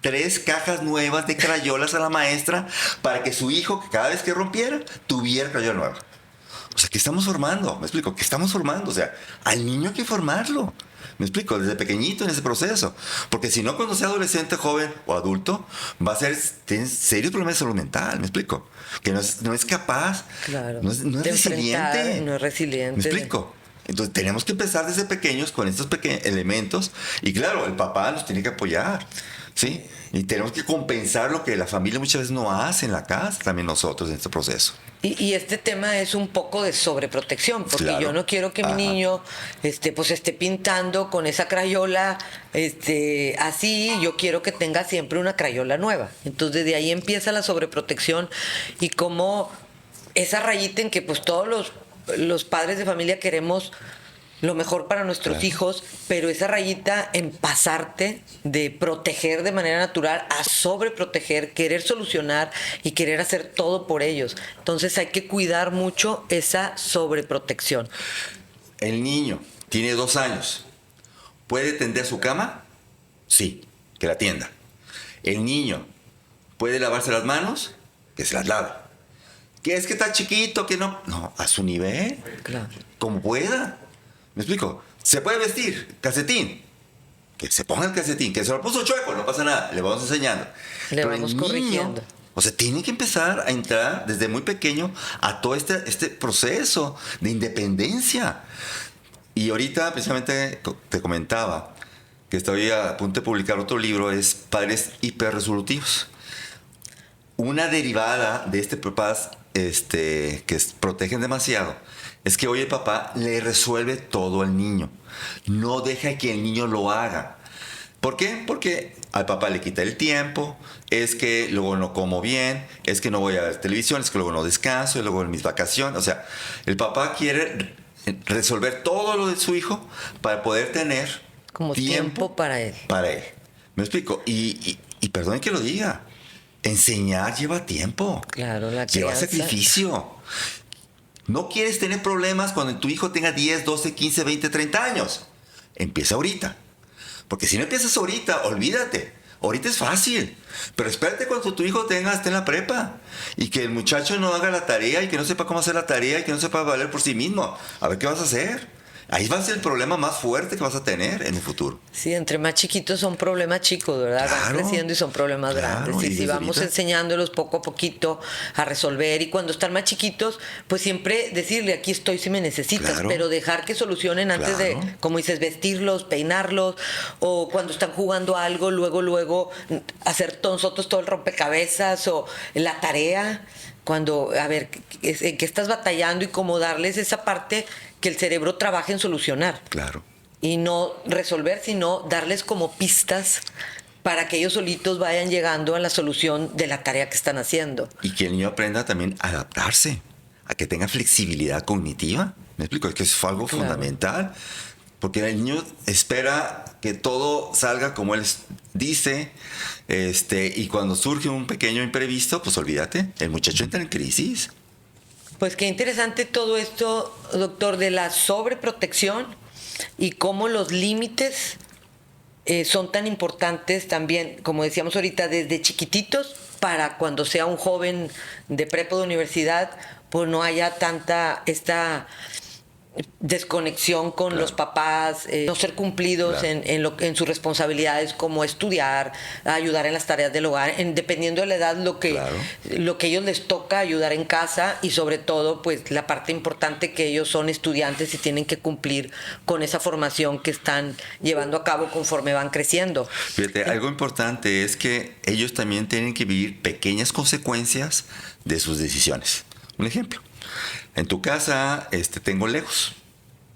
3 cajas nuevas de crayolas a la maestra para que su hijo, que cada vez que rompiera, tuviera crayola nueva. O sea, ¿qué estamos formando? ¿Me explico? ¿Qué estamos formando? O sea, al niño hay que formarlo. ¿Me explico? Desde pequeñito en ese proceso. Porque si no, cuando sea adolescente, joven o adulto, tiene serios problemas de salud mental. ¿Me explico? Que no es capaz. Claro. No es resiliente. No es resiliente. ¿Me explico? Entonces tenemos que empezar desde pequeños con estos pequeños elementos. Y claro, el papá nos tiene que apoyar. ¿Sí? Y tenemos que compensar lo que la familia muchas veces no hace en la casa, también nosotros en este proceso. Y este tema es un poco de sobreprotección, porque claro. Yo no quiero que mi niño pues esté pintando con esa crayola así. Yo quiero que tenga siempre una crayola nueva. Entonces de ahí empieza la sobreprotección y como esa rayita en que pues todos los padres de familia queremos lo mejor para nuestros hijos, pero esa rayita en pasarte de proteger de manera natural a sobreproteger, querer solucionar y querer hacer todo por ellos. Entonces hay que cuidar mucho esa sobreprotección. El niño tiene 2 años. ¿Puede tender su cama? Sí, que la tienda. El niño puede lavarse las manos, que se las lave. ¿Que es que está chiquito, que no? No, a su nivel. Claro. Como pueda. ¿Me explico? ¿Se puede vestir calcetín? Que se ponga el calcetín. Que se lo puso chueco, no pasa nada. Le vamos enseñando. Le vamos corrigiendo. O sea, tiene que empezar a entrar desde muy pequeño a todo este proceso de independencia. Y ahorita, precisamente, te comentaba que estoy a punto de publicar otro libro, es Padres Hiperresolutivos. Una derivada de papás que protegen demasiado es que hoy el papá le resuelve todo al niño. No deja que el niño lo haga. ¿Por qué? Porque al papá le quita el tiempo, es que luego no como bien, es que no voy a ver televisión, es que luego no descanso, y luego en mis vacaciones. O sea, el papá quiere resolver todo lo de su hijo para poder tener como tiempo para él. Para él. ¿Me explico? Y perdonen que lo diga, enseñar lleva tiempo. Claro, la lleva crianza. sacrificio. No quieres tener problemas cuando tu hijo tenga 10, 12, 15, 20, 30 años. Empieza ahorita. Porque si no empiezas ahorita, olvídate. Ahorita es fácil. Pero espérate cuando tu hijo esté en la prepa. Y que el muchacho no haga la tarea y que no sepa cómo hacer la tarea y que no sepa valer por sí mismo. A ver qué vas a hacer. Ahí va a ser el problema más fuerte que vas a tener en el futuro. Sí, entre más chiquitos son problemas chicos, ¿verdad? Van Claro, creciendo y son problemas claro, grandes. y Y si desde vamos ahorita. enseñándolos poco a poquito a resolver, y cuando están más chiquitos, pues siempre decirle, aquí estoy si me necesitas, Claro. pero dejar que solucionen antes de, Claro. como dices, vestirlos, peinarlos, o cuando están jugando algo, luego hacer nosotros todo el rompecabezas o la tarea. Cuando, a ver, en qué estás batallando y cómo darles esa parte que el cerebro trabaje en solucionar. Claro. Y no resolver, sino darles como pistas para que ellos solitos vayan llegando a la solución de la tarea que están haciendo. Y que el niño aprenda también a adaptarse, a que tenga flexibilidad cognitiva. ¿Me explico? Es que es algo Claro. fundamental. Porque el niño espera que todo salga como él dice, y cuando surge un pequeño imprevisto, pues olvídate, el muchacho entra en crisis. Pues qué interesante todo esto, doctor, de la sobreprotección y cómo los límites son tan importantes también, como decíamos ahorita, desde chiquititos para cuando sea un joven de prepa o de universidad, pues no haya tanta esta desconexión con Claro. los papás, no ser cumplidos Claro. en sus responsabilidades como estudiar, ayudar en las tareas del hogar, dependiendo de la edad lo que ellos les toca ayudar en casa, y sobre todo pues la parte importante que ellos son estudiantes y tienen que cumplir con esa formación que están llevando a cabo conforme van creciendo. Fíjate, algo importante es que ellos también tienen que vivir pequeñas consecuencias de sus decisiones. Un ejemplo, en tu casa tengo Legos.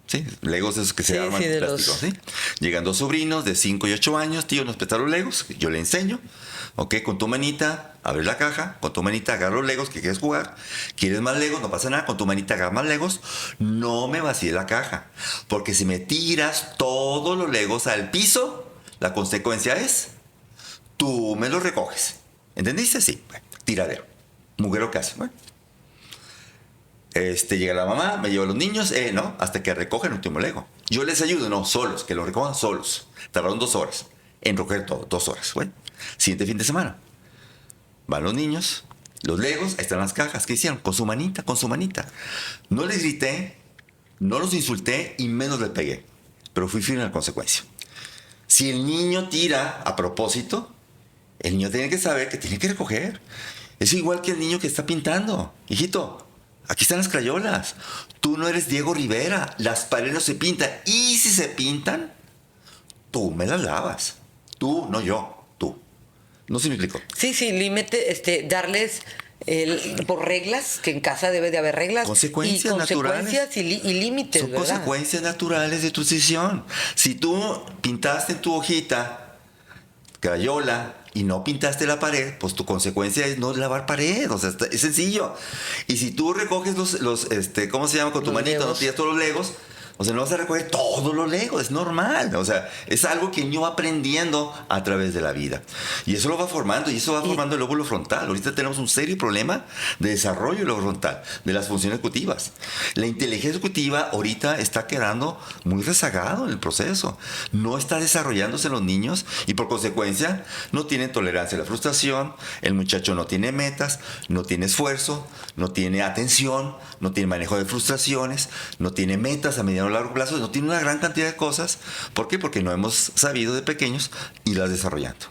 Sí, Legos esos que se Sí, arman sí, de plásticos, los- ¿sí? Llegan dos sobrinos de 5 y 8 años, tío, nos prestan los Legos, yo le enseño, ok, con tu manita abres la caja, con tu manita agarra los Legos que quieres jugar, quieres más Legos, no pasa nada, con tu manita agarra más Legos, no me vacíes la caja, porque si me tiras todos los Legos al piso, la consecuencia es, tú me los recoges, ¿entendiste? Sí, bueno, tiradero, mugrero casi, bueno. Llega la mamá, me lleva a los niños, no, hasta que recogen el último Lego. Yo les ayudo, no, solos, que lo recojan solos. Tardaron 2 horas en recoger todo, 2 horas. Bueno, siguiente fin de semana. Van los niños, los Legos, ahí están las cajas. ¿Qué hicieron? Con su manita, con su manita. No les grité, no los insulté y menos les pegué. Pero fui firme a la consecuencia. Si el niño tira a propósito, el niño tiene que saber que tiene que recoger. Es igual que el niño que está pintando. Hijito, aquí están las crayolas. Tú no eres Diego Rivera. Las paredes no se pintan. Y si se pintan, tú me las lavas. Tú, no yo. Tú. No sé si me explico. Sí, límite, darles por reglas, que en casa debe de haber reglas. Consecuencias y consecuencias naturales. y límites, Son ¿verdad? consecuencias naturales de tu decisión. Si tú pintaste en tu hojita crayola y no pintaste la pared, pues tu consecuencia es no lavar pared. O sea, es sencillo. Y si tú recoges ¿cómo se llama? Con tu Los manito, no Legos. tiras todos los Legos. O sea, no vas a recoger todos los Legos, es normal. O sea, es algo que el niño va aprendiendo a través de la vida. Y eso lo va formando, y eso va formando el lóbulo frontal. Ahorita tenemos un serio problema de desarrollo del lóbulo frontal, de las funciones ejecutivas. La inteligencia ejecutiva ahorita está quedando muy rezagado en el proceso. No está desarrollándose en los niños y por consecuencia no tienen tolerancia a la frustración, el muchacho no tiene metas, no tiene esfuerzo, no tiene atención, no tiene manejo de frustraciones, no tiene metas a mediano o largo plazo, no tiene una gran cantidad de cosas. ¿Por qué? Porque no hemos sabido de pequeños irlas desarrollando.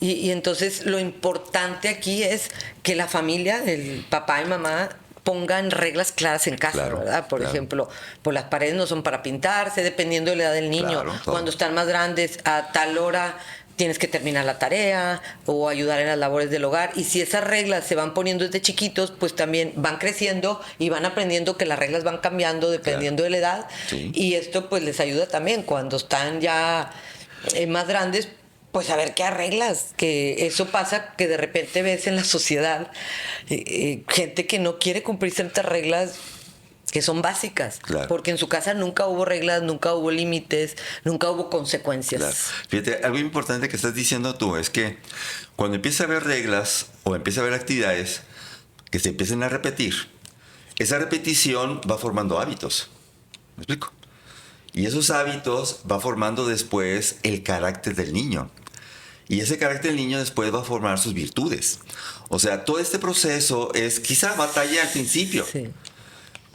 Y entonces lo importante aquí es que la familia, el papá y mamá, pongan reglas claras en casa, Claro, ¿verdad? Por claro. ejemplo, pues las paredes no son para pintarse, dependiendo de la edad del niño. Claro, todo. Cuando están más grandes, a tal hora tienes que terminar la tarea o ayudar en las labores del hogar. Y si esas reglas se van poniendo desde chiquitos, pues también van creciendo y van aprendiendo que las reglas van cambiando dependiendo de la edad. Sí. Y esto pues les ayuda también cuando están ya más grandes, pues a ver qué arreglas, que eso pasa que de repente ves en la sociedad gente que no quiere cumplir ciertas reglas que son básicas, Claro. porque en su casa nunca hubo reglas, nunca hubo límites, nunca hubo consecuencias. Claro. Fíjate, algo importante que estás diciendo tú es que cuando empieza a haber reglas o empieza a haber actividades que se empiecen a repetir, esa repetición va formando hábitos. ¿Me explico? Y esos hábitos va formando después el carácter del niño. Y ese carácter del niño después va a formar sus virtudes. O sea, todo este proceso es quizá batalla al principio. Sí.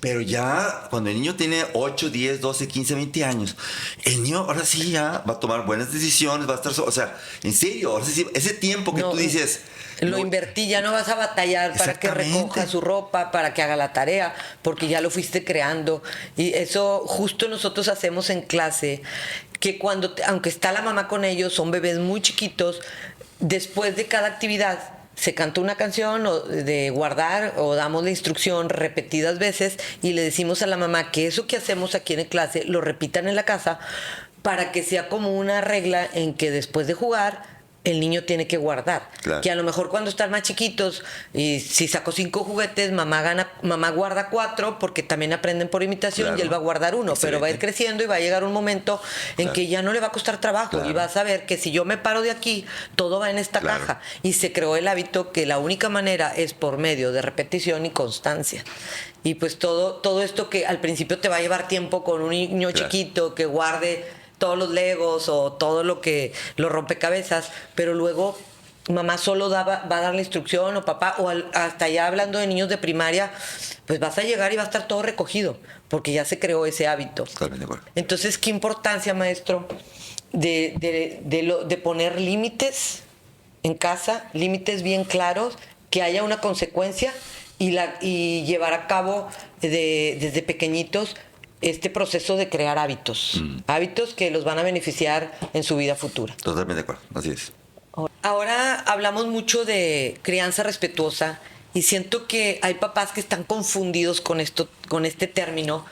Pero ya cuando el niño tiene 8, 10, 12, 15, 20 años, el niño ahora sí ya va a tomar buenas decisiones, va a estar... O sea, en serio, ahora sí, ese tiempo que tú dices... Lo invertí, ya no vas a batallar para que recoja su ropa, para que haga la tarea, porque ya lo fuiste creando. Y eso justo nosotros hacemos en clase, que cuando, aunque está la mamá con ellos, son bebés muy chiquitos, después de cada actividad se canta una canción de guardar o damos la instrucción repetidas veces y le decimos a la mamá que eso que hacemos aquí en clase lo repitan en la casa para que sea como una regla en que después de jugar el niño tiene que guardar. Claro. Que a lo mejor cuando están más chiquitos, y si sacó 5 juguetes, mamá guarda 4 porque también aprenden por imitación, claro, y él va a guardar 1, pero va a ir creciendo y va a llegar un momento en que ya no le va a costar trabajo, y va a saber que si yo me paro de aquí, todo va en esta caja. Y se creó el hábito que la única manera es por medio de repetición y constancia. Y pues todo esto que al principio te va a llevar tiempo con un niño chiquito que guarde todos los legos o todo lo que los rompecabezas, pero luego mamá solo va a dar la instrucción, o papá, o hasta ya hablando de niños de primaria, pues vas a llegar y va a estar todo recogido porque ya se creó ese hábito. Totalmente de acuerdo. Entonces, qué importancia, maestro, de poner límites en casa, límites bien claros, que haya una consecuencia y llevar a cabo desde pequeñitos este proceso de crear hábitos, hábitos que los van a beneficiar en su vida futura. Totalmente de acuerdo, así es. Ahora hablamos mucho de crianza respetuosa y siento que hay papás que están confundidos con este término,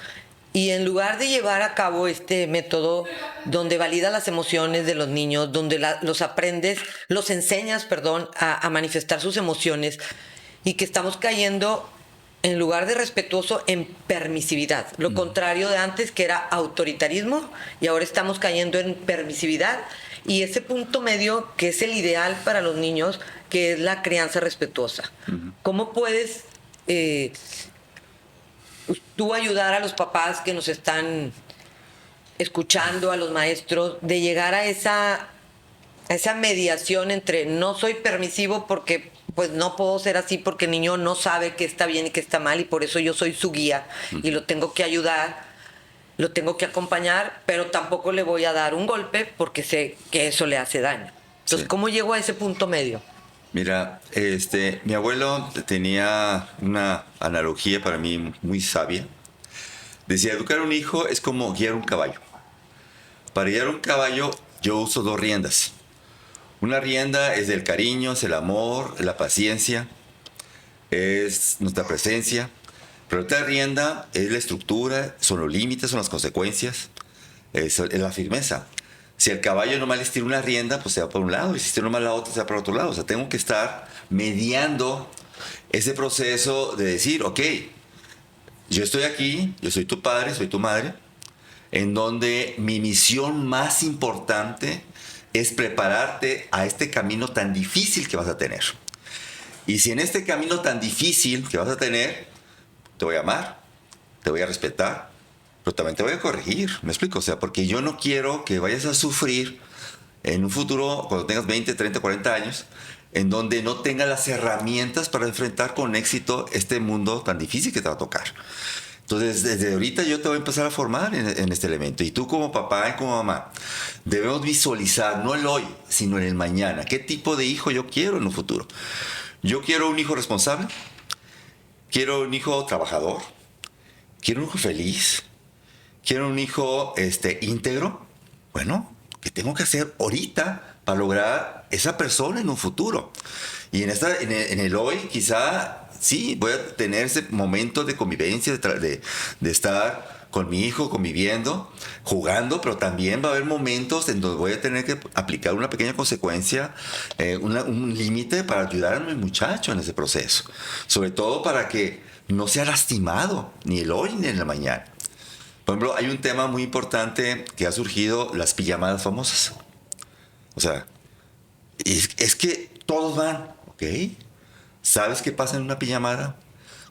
y en lugar de llevar a cabo este método donde valida las emociones de los niños, donde los enseñas a manifestar sus emociones, y que estamos cayendo en lugar de respetuoso en permisividad, lo contrario de antes, que era autoritarismo, y ahora estamos cayendo en permisividad, y ese punto medio que es el ideal para los niños, que es la crianza respetuosa. ¿Cómo puedes tú ayudar a los papás que nos están escuchando, a los maestros, de llegar a esa mediación entre no soy permisivo porque pues no puedo ser así porque el niño no sabe qué está bien y qué está mal, y por eso yo soy su guía y lo tengo que ayudar, lo tengo que acompañar, pero tampoco le voy a dar un golpe porque sé que eso le hace daño? Entonces, ¿cómo llego a ese punto medio? Mira, mi abuelo tenía una analogía para mí muy sabia. Decía, educar a un hijo es como guiar un caballo. Para guiar un caballo yo uso 2 riendas. Una rienda es del cariño, es el amor, la paciencia, es nuestra presencia. Pero otra rienda es la estructura, son los límites, son las consecuencias, es la firmeza. Si el caballo nomás le estira una rienda, pues se va por un lado, y si estira nomás la otra, se va por otro lado. O sea, tengo que estar mediando ese proceso de decir, ok, yo estoy aquí, yo soy tu padre, soy tu madre, en donde mi misión más importante es prepararte a este camino tan difícil que vas a tener. Y si en este camino tan difícil que vas a tener, te voy a amar, te voy a respetar, pero también te voy a corregir, ¿me explico? O sea, porque yo no quiero que vayas a sufrir en un futuro, cuando tengas 20, 30, 40 años, en donde no tengas las herramientas para enfrentar con éxito este mundo tan difícil que te va a tocar. Entonces, desde ahorita yo te voy a empezar a formar en este elemento. Y tú como papá y como mamá, debemos visualizar, no el hoy, sino en el mañana. ¿Qué tipo de hijo yo quiero en un futuro? Yo quiero un hijo responsable, quiero un hijo trabajador, quiero un hijo feliz, quiero un hijo íntegro. Bueno, ¿qué tengo que hacer ahorita para lograr esa persona en un futuro? Y en el hoy quizá sí, voy a tener ese momento de convivencia, de estar con mi hijo, conviviendo, jugando, pero también va a haber momentos en donde voy a tener que aplicar una pequeña consecuencia, un límite para ayudar a mi muchacho en ese proceso. Sobre todo para que no sea lastimado, ni el hoy ni en la mañana. Por ejemplo, hay un tema muy importante que ha surgido, las pijamadas famosas. O sea, es que todos van, ¿ok? ¿Sabes qué pasa en una pijamada?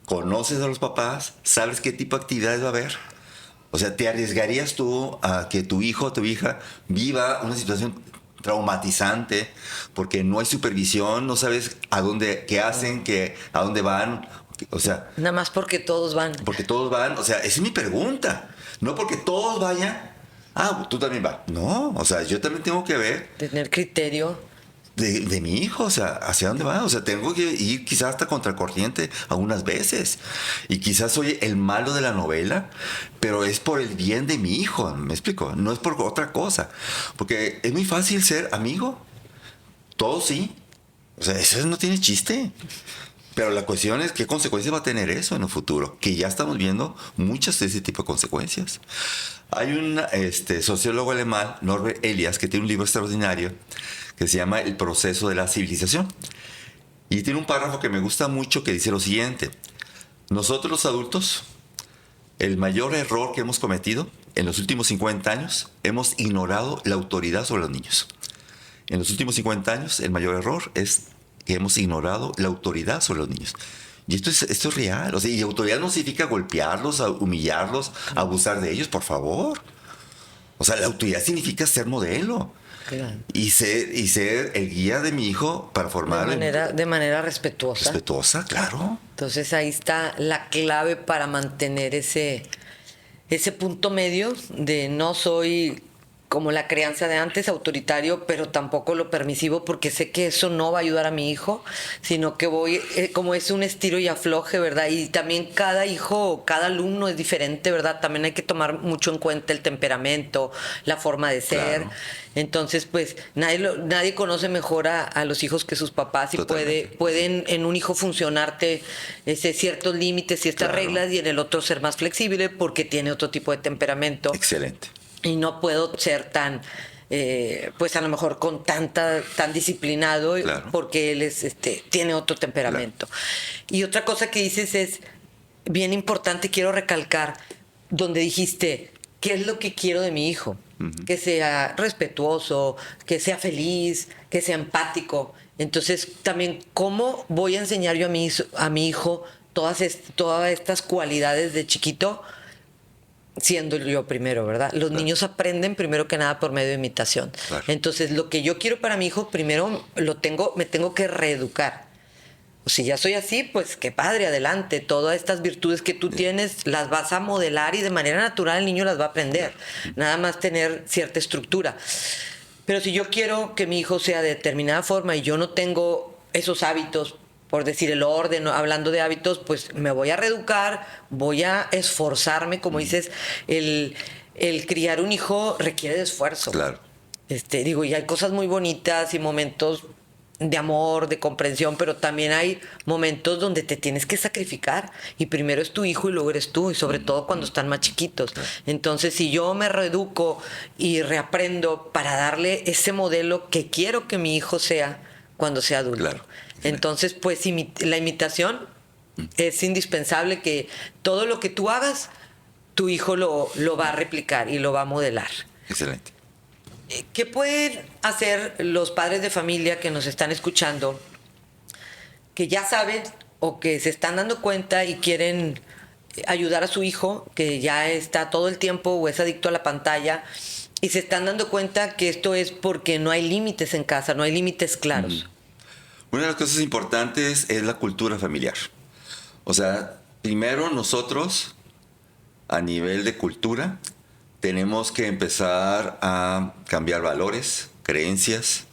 ¿Conoces a los papás? ¿Sabes qué tipo de actividades va a haber? O sea, ¿te arriesgarías tú a que tu hijo o tu hija viva una situación traumatizante porque no hay supervisión, no sabes qué hacen, a dónde van, ¿ok? O sea, Nada más porque todos van. porque todos van, o sea, esa es mi pregunta. No porque todos vayan, tú también vas. No, o sea, yo también tengo que ver Tener criterio. de mi hijo, o sea, hacia dónde va. O sea, tengo que ir quizás hasta contracorriente algunas veces. Y quizás soy el malo de la novela, pero es por el bien de mi hijo, ¿me explico? No es por otra cosa. Porque es muy fácil ser amigo. Todos sí. O sea, eso no tiene chiste. Pero la cuestión es qué consecuencias va a tener eso en el futuro, que ya estamos viendo muchas de ese tipo de consecuencias. Hay un sociólogo alemán, Norbert Elias, que tiene un libro extraordinario que se llama El proceso de la civilización. Y tiene un párrafo que me gusta mucho que dice lo siguiente: nosotros los adultos, el mayor error que hemos cometido en los últimos 50 años, hemos ignorado la autoridad sobre los niños. En los últimos 50 años, el mayor error es que hemos ignorado la autoridad sobre los niños. Y esto es real. O sea, y autoridad no significa golpearlos, humillarlos, abusar de ellos, por favor. O sea, la autoridad significa ser modelo. Claro. Y ser el guía de mi hijo para formar... De manera respetuosa. Respetuosa, claro. Entonces ahí está la clave para mantener ese punto medio de no soy como la crianza de antes, autoritario, pero tampoco lo permisivo, porque sé que eso no va a ayudar a mi hijo, sino que voy, como es un estiro y afloje, ¿verdad? Y también cada hijo, cada alumno es diferente, ¿verdad? También hay que tomar mucho en cuenta el temperamento, la forma de ser. Claro. Entonces, pues, nadie conoce mejor a los hijos que sus papás, y pueden en un hijo funcionarte ciertos límites y estas reglas, y en el otro ser más flexible porque tiene otro tipo de temperamento. Excelente. Y no puedo ser tan, pues a lo mejor tan disciplinado, claro, porque él tiene otro temperamento. Claro. Y otra cosa que dices es bien importante, quiero recalcar, donde dijiste, ¿qué es lo que quiero de mi hijo? Uh-huh. Que sea respetuoso, que sea feliz, que sea empático. Entonces, también, ¿cómo voy a enseñar yo a mi hijo todas estas cualidades de chiquito? Siendo yo primero, ¿verdad? Los niños aprenden primero que nada por medio de imitación. Claro. Entonces, lo que yo quiero para mi hijo, primero me tengo que reeducar. O si ya soy así, pues qué padre, adelante. Todas estas virtudes que tú tienes las vas a modelar, y de manera natural el niño las va a aprender. Nada más tener cierta estructura. Pero si yo quiero que mi hijo sea de determinada forma y yo no tengo esos hábitos, por decir el orden, hablando de hábitos, pues me voy a reeducar, voy a esforzarme, como dices, el criar un hijo requiere de esfuerzo. Claro. Y hay cosas muy bonitas y momentos de amor, de comprensión, pero también hay momentos donde te tienes que sacrificar, y primero es tu hijo y luego eres tú, y sobre todo cuando están más chiquitos. Entonces, si yo me reeduco y reaprendo para darle ese modelo que quiero que mi hijo sea cuando sea adulto. Claro. Entonces, pues la imitación es indispensable, que todo lo que tú hagas, tu hijo lo va a replicar y lo va a modelar. Excelente. ¿Qué pueden hacer los padres de familia que nos están escuchando, que ya saben o que se están dando cuenta y quieren ayudar a su hijo, que ya está todo el tiempo o es adicto a la pantalla, y se están dando cuenta que esto es porque no hay límites en casa, no hay límites claros? Una de las cosas importantes es la cultura familiar. O sea, primero nosotros, a nivel de cultura, tenemos que empezar a cambiar valores, creencias,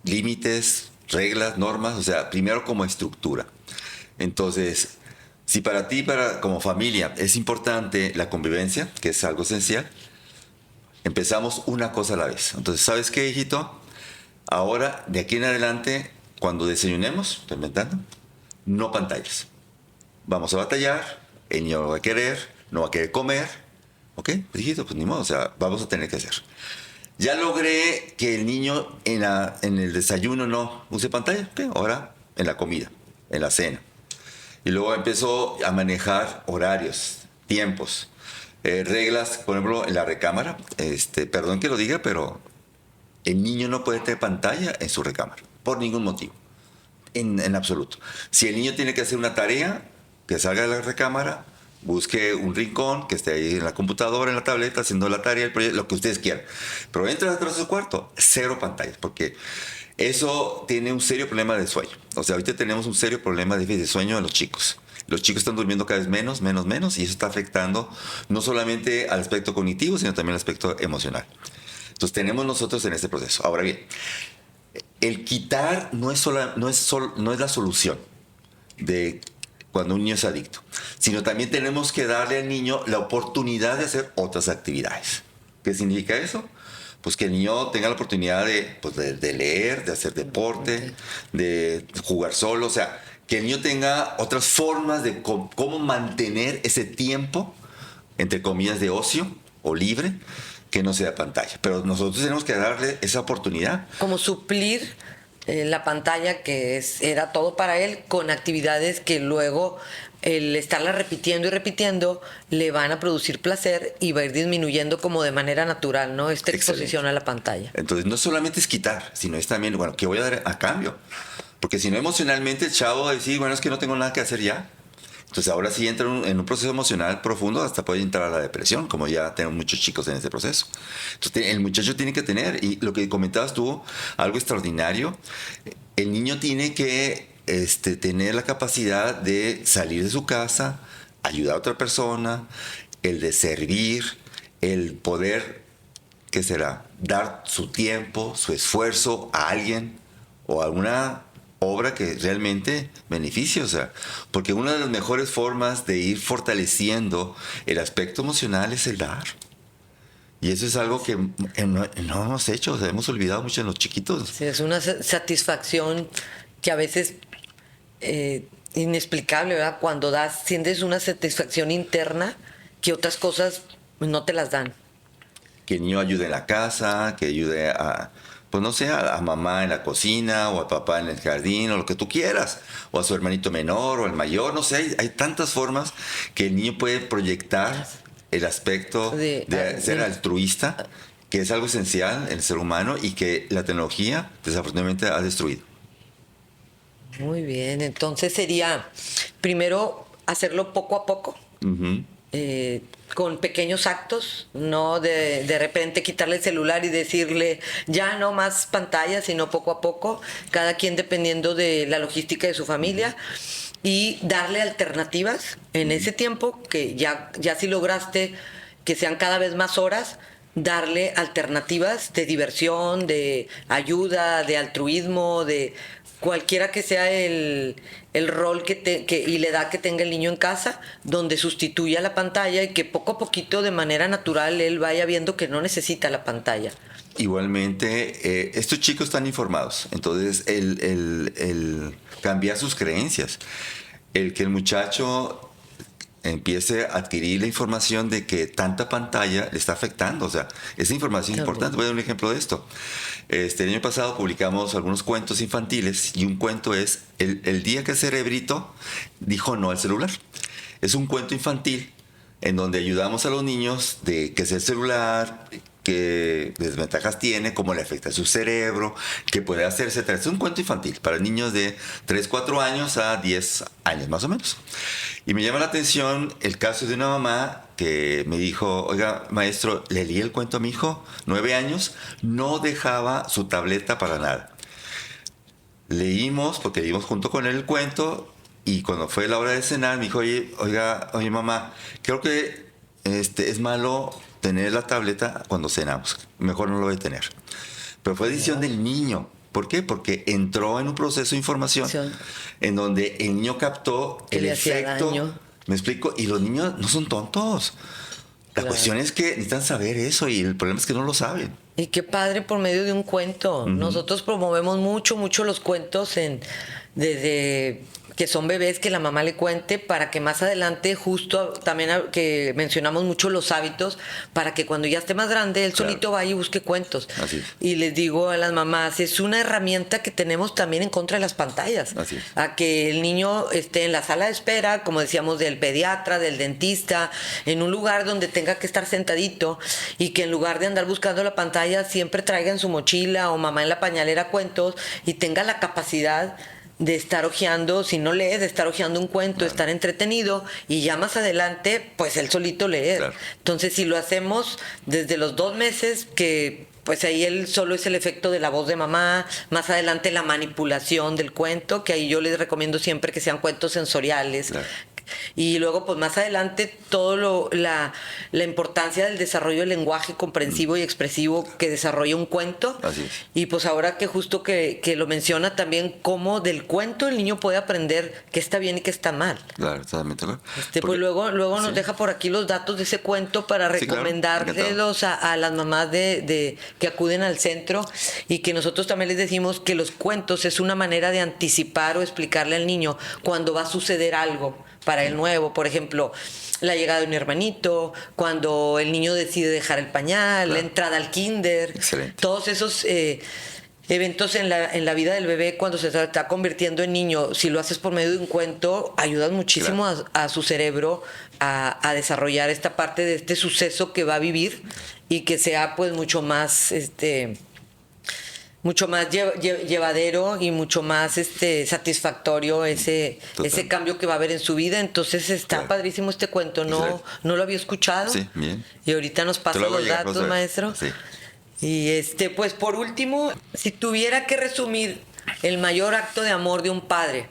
límites, reglas, normas. O sea, primero como estructura. Entonces, si para ti, como familia, es importante la convivencia, que es algo esencial, empezamos una cosa a la vez. Entonces, ¿sabes qué, hijito? Ahora, de aquí en adelante, cuando desayunemos, estoy inventando, no pantallas. Vamos a batallar, el niño no va a querer comer, ¿ok? Hijito, pues ni modo, o sea, vamos a tener que hacer. Ya logré que el niño en el desayuno no use pantalla, ¿ok? Ahora en la comida, en la cena. Y luego empezó a manejar horarios, tiempos, reglas, por ejemplo, en la recámara. Perdón que lo diga, pero el niño no puede tener pantalla en su recámara, por ningún motivo, en absoluto. Si el niño tiene que hacer una tarea, que salga de la recámara, busque un rincón, que esté ahí en la computadora, en la tableta, haciendo la tarea, el proyecto, lo que ustedes quieran. Pero entra detrás de su cuarto, cero pantallas, porque Eso tiene un serio problema de sueño. O sea, ahorita tenemos un serio problema de déficit de sueño en los chicos. Los chicos están durmiendo cada vez menos, y eso está afectando no solamente al aspecto cognitivo, sino también al aspecto emocional. Entonces tenemos nosotros en este proceso. Ahora bien, el quitar no es la solución de cuando un niño es adicto, sino también tenemos que darle al niño la oportunidad de hacer otras actividades. ¿Qué significa eso? Pues que el niño tenga la oportunidad de leer, de hacer deporte, de jugar solo, o sea, que el niño tenga otras formas de cómo mantener ese tiempo, entre comillas, de ocio o libre, que no sea pantalla. Pero nosotros tenemos que darle esa oportunidad. Como suplir la pantalla, que era todo para él, con actividades que luego el estarla repitiendo y repitiendo le van a producir placer y va a ir disminuyendo como de manera natural, ¿no? Esta exposición a la pantalla. Entonces no solamente es quitar, sino es también, bueno, ¿qué voy a dar a cambio? Porque si no, emocionalmente el chavo va a decir, bueno, es que no tengo nada que hacer ya. Entonces ahora sí entra en un proceso emocional profundo, hasta puede entrar a la depresión, como ya tengo muchos chicos en ese proceso. Entonces el muchacho tiene que tener, y lo que comentabas tú, algo extraordinario, el niño tiene que tener la capacidad de salir de su casa, ayudar a otra persona, el de servir, el poder, ¿qué será? Dar su tiempo, su esfuerzo a alguien o a alguna obra que realmente beneficie, o sea, porque una de las mejores formas de ir fortaleciendo el aspecto emocional es el dar. Y eso es algo que no hemos hecho, o sea, hemos olvidado mucho en los chiquitos. Sí, es una satisfacción que a veces inexplicable, ¿verdad? Cuando sientes una satisfacción interna que otras cosas no te las dan. Que el niño ayude en la casa, que ayude pues no sé, a mamá en la cocina, o a papá en el jardín, o lo que tú quieras, o a su hermanito menor, o al mayor, no sé, hay tantas formas que el niño puede proyectar el aspecto de ser altruista, que es algo esencial en el ser humano y que la tecnología desafortunadamente ha destruido. Muy bien, entonces sería primero hacerlo poco a poco. Uh-huh. Con pequeños actos, no de repente quitarle el celular y decirle ya no más pantalla, sino poco a poco, cada quien dependiendo de la logística de su familia, y darle alternativas en ese tiempo que ya si lograste que sean cada vez más horas, darle alternativas de diversión, de ayuda, de altruismo, de cualquiera que sea el rol y la edad que tenga el niño en casa, donde sustituya la pantalla y que poco a poquito, de manera natural, él vaya viendo que no necesita la pantalla. Igualmente, estos chicos están informados, entonces el cambiar sus creencias, el que el muchacho empiece a adquirir la información de que tanta pantalla le está afectando, o sea, esa información es importante. Voy a dar un ejemplo de esto. El año pasado publicamos algunos cuentos infantiles y un cuento es el día que el cerebrito dijo no al celular. Es un cuento infantil en donde ayudamos a los niños de qué es el celular, qué desventajas tiene, cómo le afecta a su cerebro, qué puede hacer, etc. Es un cuento infantil para niños de 3, 4 años a 10 años más o menos. Y me llama la atención el caso de una mamá que me dijo, oiga, maestro, le leí el cuento a mi hijo, 9 años, no dejaba su tableta para nada. Leímos, porque leímos junto con él el cuento, y cuando fue la hora de cenar, me dijo, oye mamá, creo que es malo tener la tableta cuando cenamos, mejor no lo voy a tener. Pero fue decisión del niño. ¿Por qué? Porque entró en un proceso de información en donde el niño captó el efecto. ¿Me explico? Y los niños no son tontos. La cuestión es que necesitan saber eso y el problema es que no lo saben. Y qué padre por medio de un cuento. Uh-huh. Nosotros promovemos mucho los cuentos desde que son bebés, que la mamá le cuente, para que más adelante, justo también que mencionamos mucho los hábitos, para que cuando ya esté más grande, él solito vaya y busque cuentos. Así es. Y les digo a las mamás, es una herramienta que tenemos también en contra de las pantallas. Así es. A que el niño esté en la sala de espera, como decíamos, del pediatra, del dentista, en un lugar donde tenga que estar sentadito, y que en lugar de andar buscando la pantalla, siempre traiga en su mochila o mamá en la pañalera cuentos, y tenga la capacidad de estar hojeando, si no lees, de estar hojeando un cuento, estar entretenido, y ya más adelante, pues él solito leer. Claro. Entonces, si lo hacemos desde los 2 meses, que pues ahí él solo es el efecto de la voz de mamá, más adelante la manipulación del cuento, que ahí yo les recomiendo siempre que sean cuentos sensoriales. Claro. Y luego, pues más adelante, la importancia del desarrollo del lenguaje comprensivo y expresivo que desarrolla un cuento. Así es. Y pues ahora que justo que lo menciona también, cómo del cuento el niño puede aprender qué está bien y qué está mal. Claro, totalmente. Pues luego nos sí. deja por aquí los datos de ese cuento para Sí, claro, recomendárselos a las mamás que acuden al centro, y que nosotros también les decimos que los cuentos es una manera de anticipar o explicarle al niño cuando va a suceder algo para el nuevo. Por ejemplo, la llegada de un hermanito, cuando el niño decide dejar el pañal, Claro. la entrada al kinder. Excelente. Todos esos eventos en la vida del bebé cuando se está convirtiendo en niño, si lo haces por medio de un cuento, ayudas muchísimo Claro. a su cerebro a desarrollar esta parte de este suceso que va a vivir, y que sea pues mucho más llevadero y mucho más satisfactorio ese cambio que va a haber en su vida. Entonces está Claro. padrísimo este cuento. No lo había escuchado. Sí, bien. Y ahorita nos pasa Te lo hago los llegar, datos, vamos a ver. maestro. Sí. Y pues por último, si tuviera que resumir el mayor acto de amor de un padre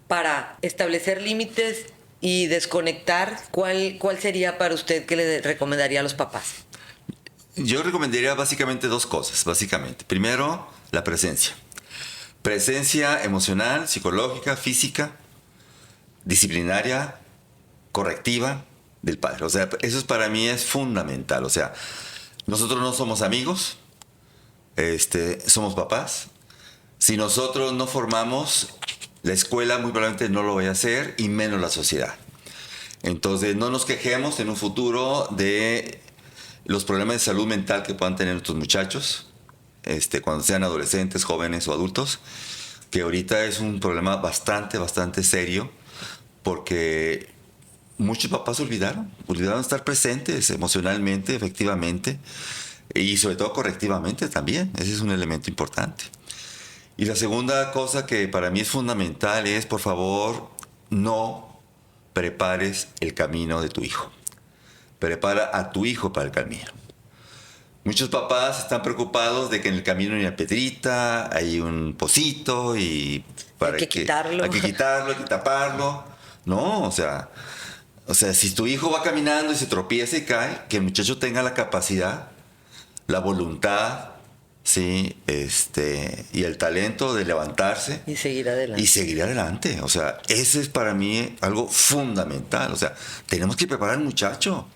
para establecer límites y desconectar, ¿cuál sería para usted que le recomendaría a los papás? Yo recomendaría básicamente dos cosas, básicamente. Primero, la presencia. Presencia emocional, psicológica, física, disciplinaria, correctiva del padre. O sea, eso para mí es fundamental. O sea, nosotros no somos amigos, somos papás. Si nosotros no formamos, la escuela muy probablemente no lo vaya a hacer, y menos la sociedad. Entonces, no nos quejemos en un futuro de los problemas de salud mental que puedan tener nuestros muchachos, cuando sean adolescentes, jóvenes o adultos, que ahorita es un problema bastante serio, porque muchos papás olvidaron estar presentes emocionalmente, efectivamente, y sobre todo correctivamente también. Ese es un elemento importante. Y la segunda cosa que para mí es fundamental es, por favor, no prepares el camino de tu hijo. Prepara a tu hijo para el camino. Muchos papás están preocupados de que en el camino hay una pedrita, hay un pocito, y Hay que quitarlo. Hay que quitarlo, hay que taparlo. No, o sea, si tu hijo va caminando y se tropieza y cae, que el muchacho tenga la capacidad, la voluntad, sí, y el talento de levantarse Y seguir adelante. y seguir adelante. O sea, ese es para mí algo fundamental. O sea, tenemos que preparar al muchacho,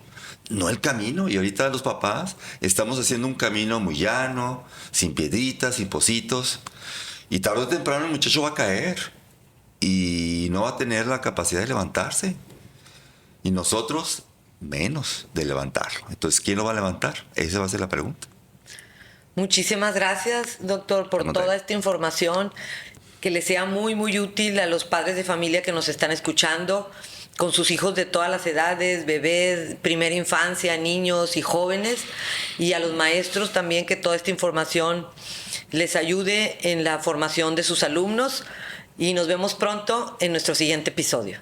no el camino. Y ahorita los papás estamos haciendo un camino muy llano, sin piedritas, sin pocitos, y tarde o temprano el muchacho va a caer y no va a tener la capacidad de levantarse, y nosotros menos de levantarlo. Entonces, ¿quién lo va a levantar? Esa va a ser la pregunta. Muchísimas gracias, doctor, por toda esta información. Que le sea muy útil a los padres de familia que nos están escuchando, con sus hijos de todas las edades, bebés, primera infancia, niños y jóvenes, y a los maestros también, que toda esta información les ayude en la formación de sus alumnos. Y nos vemos pronto en nuestro siguiente episodio.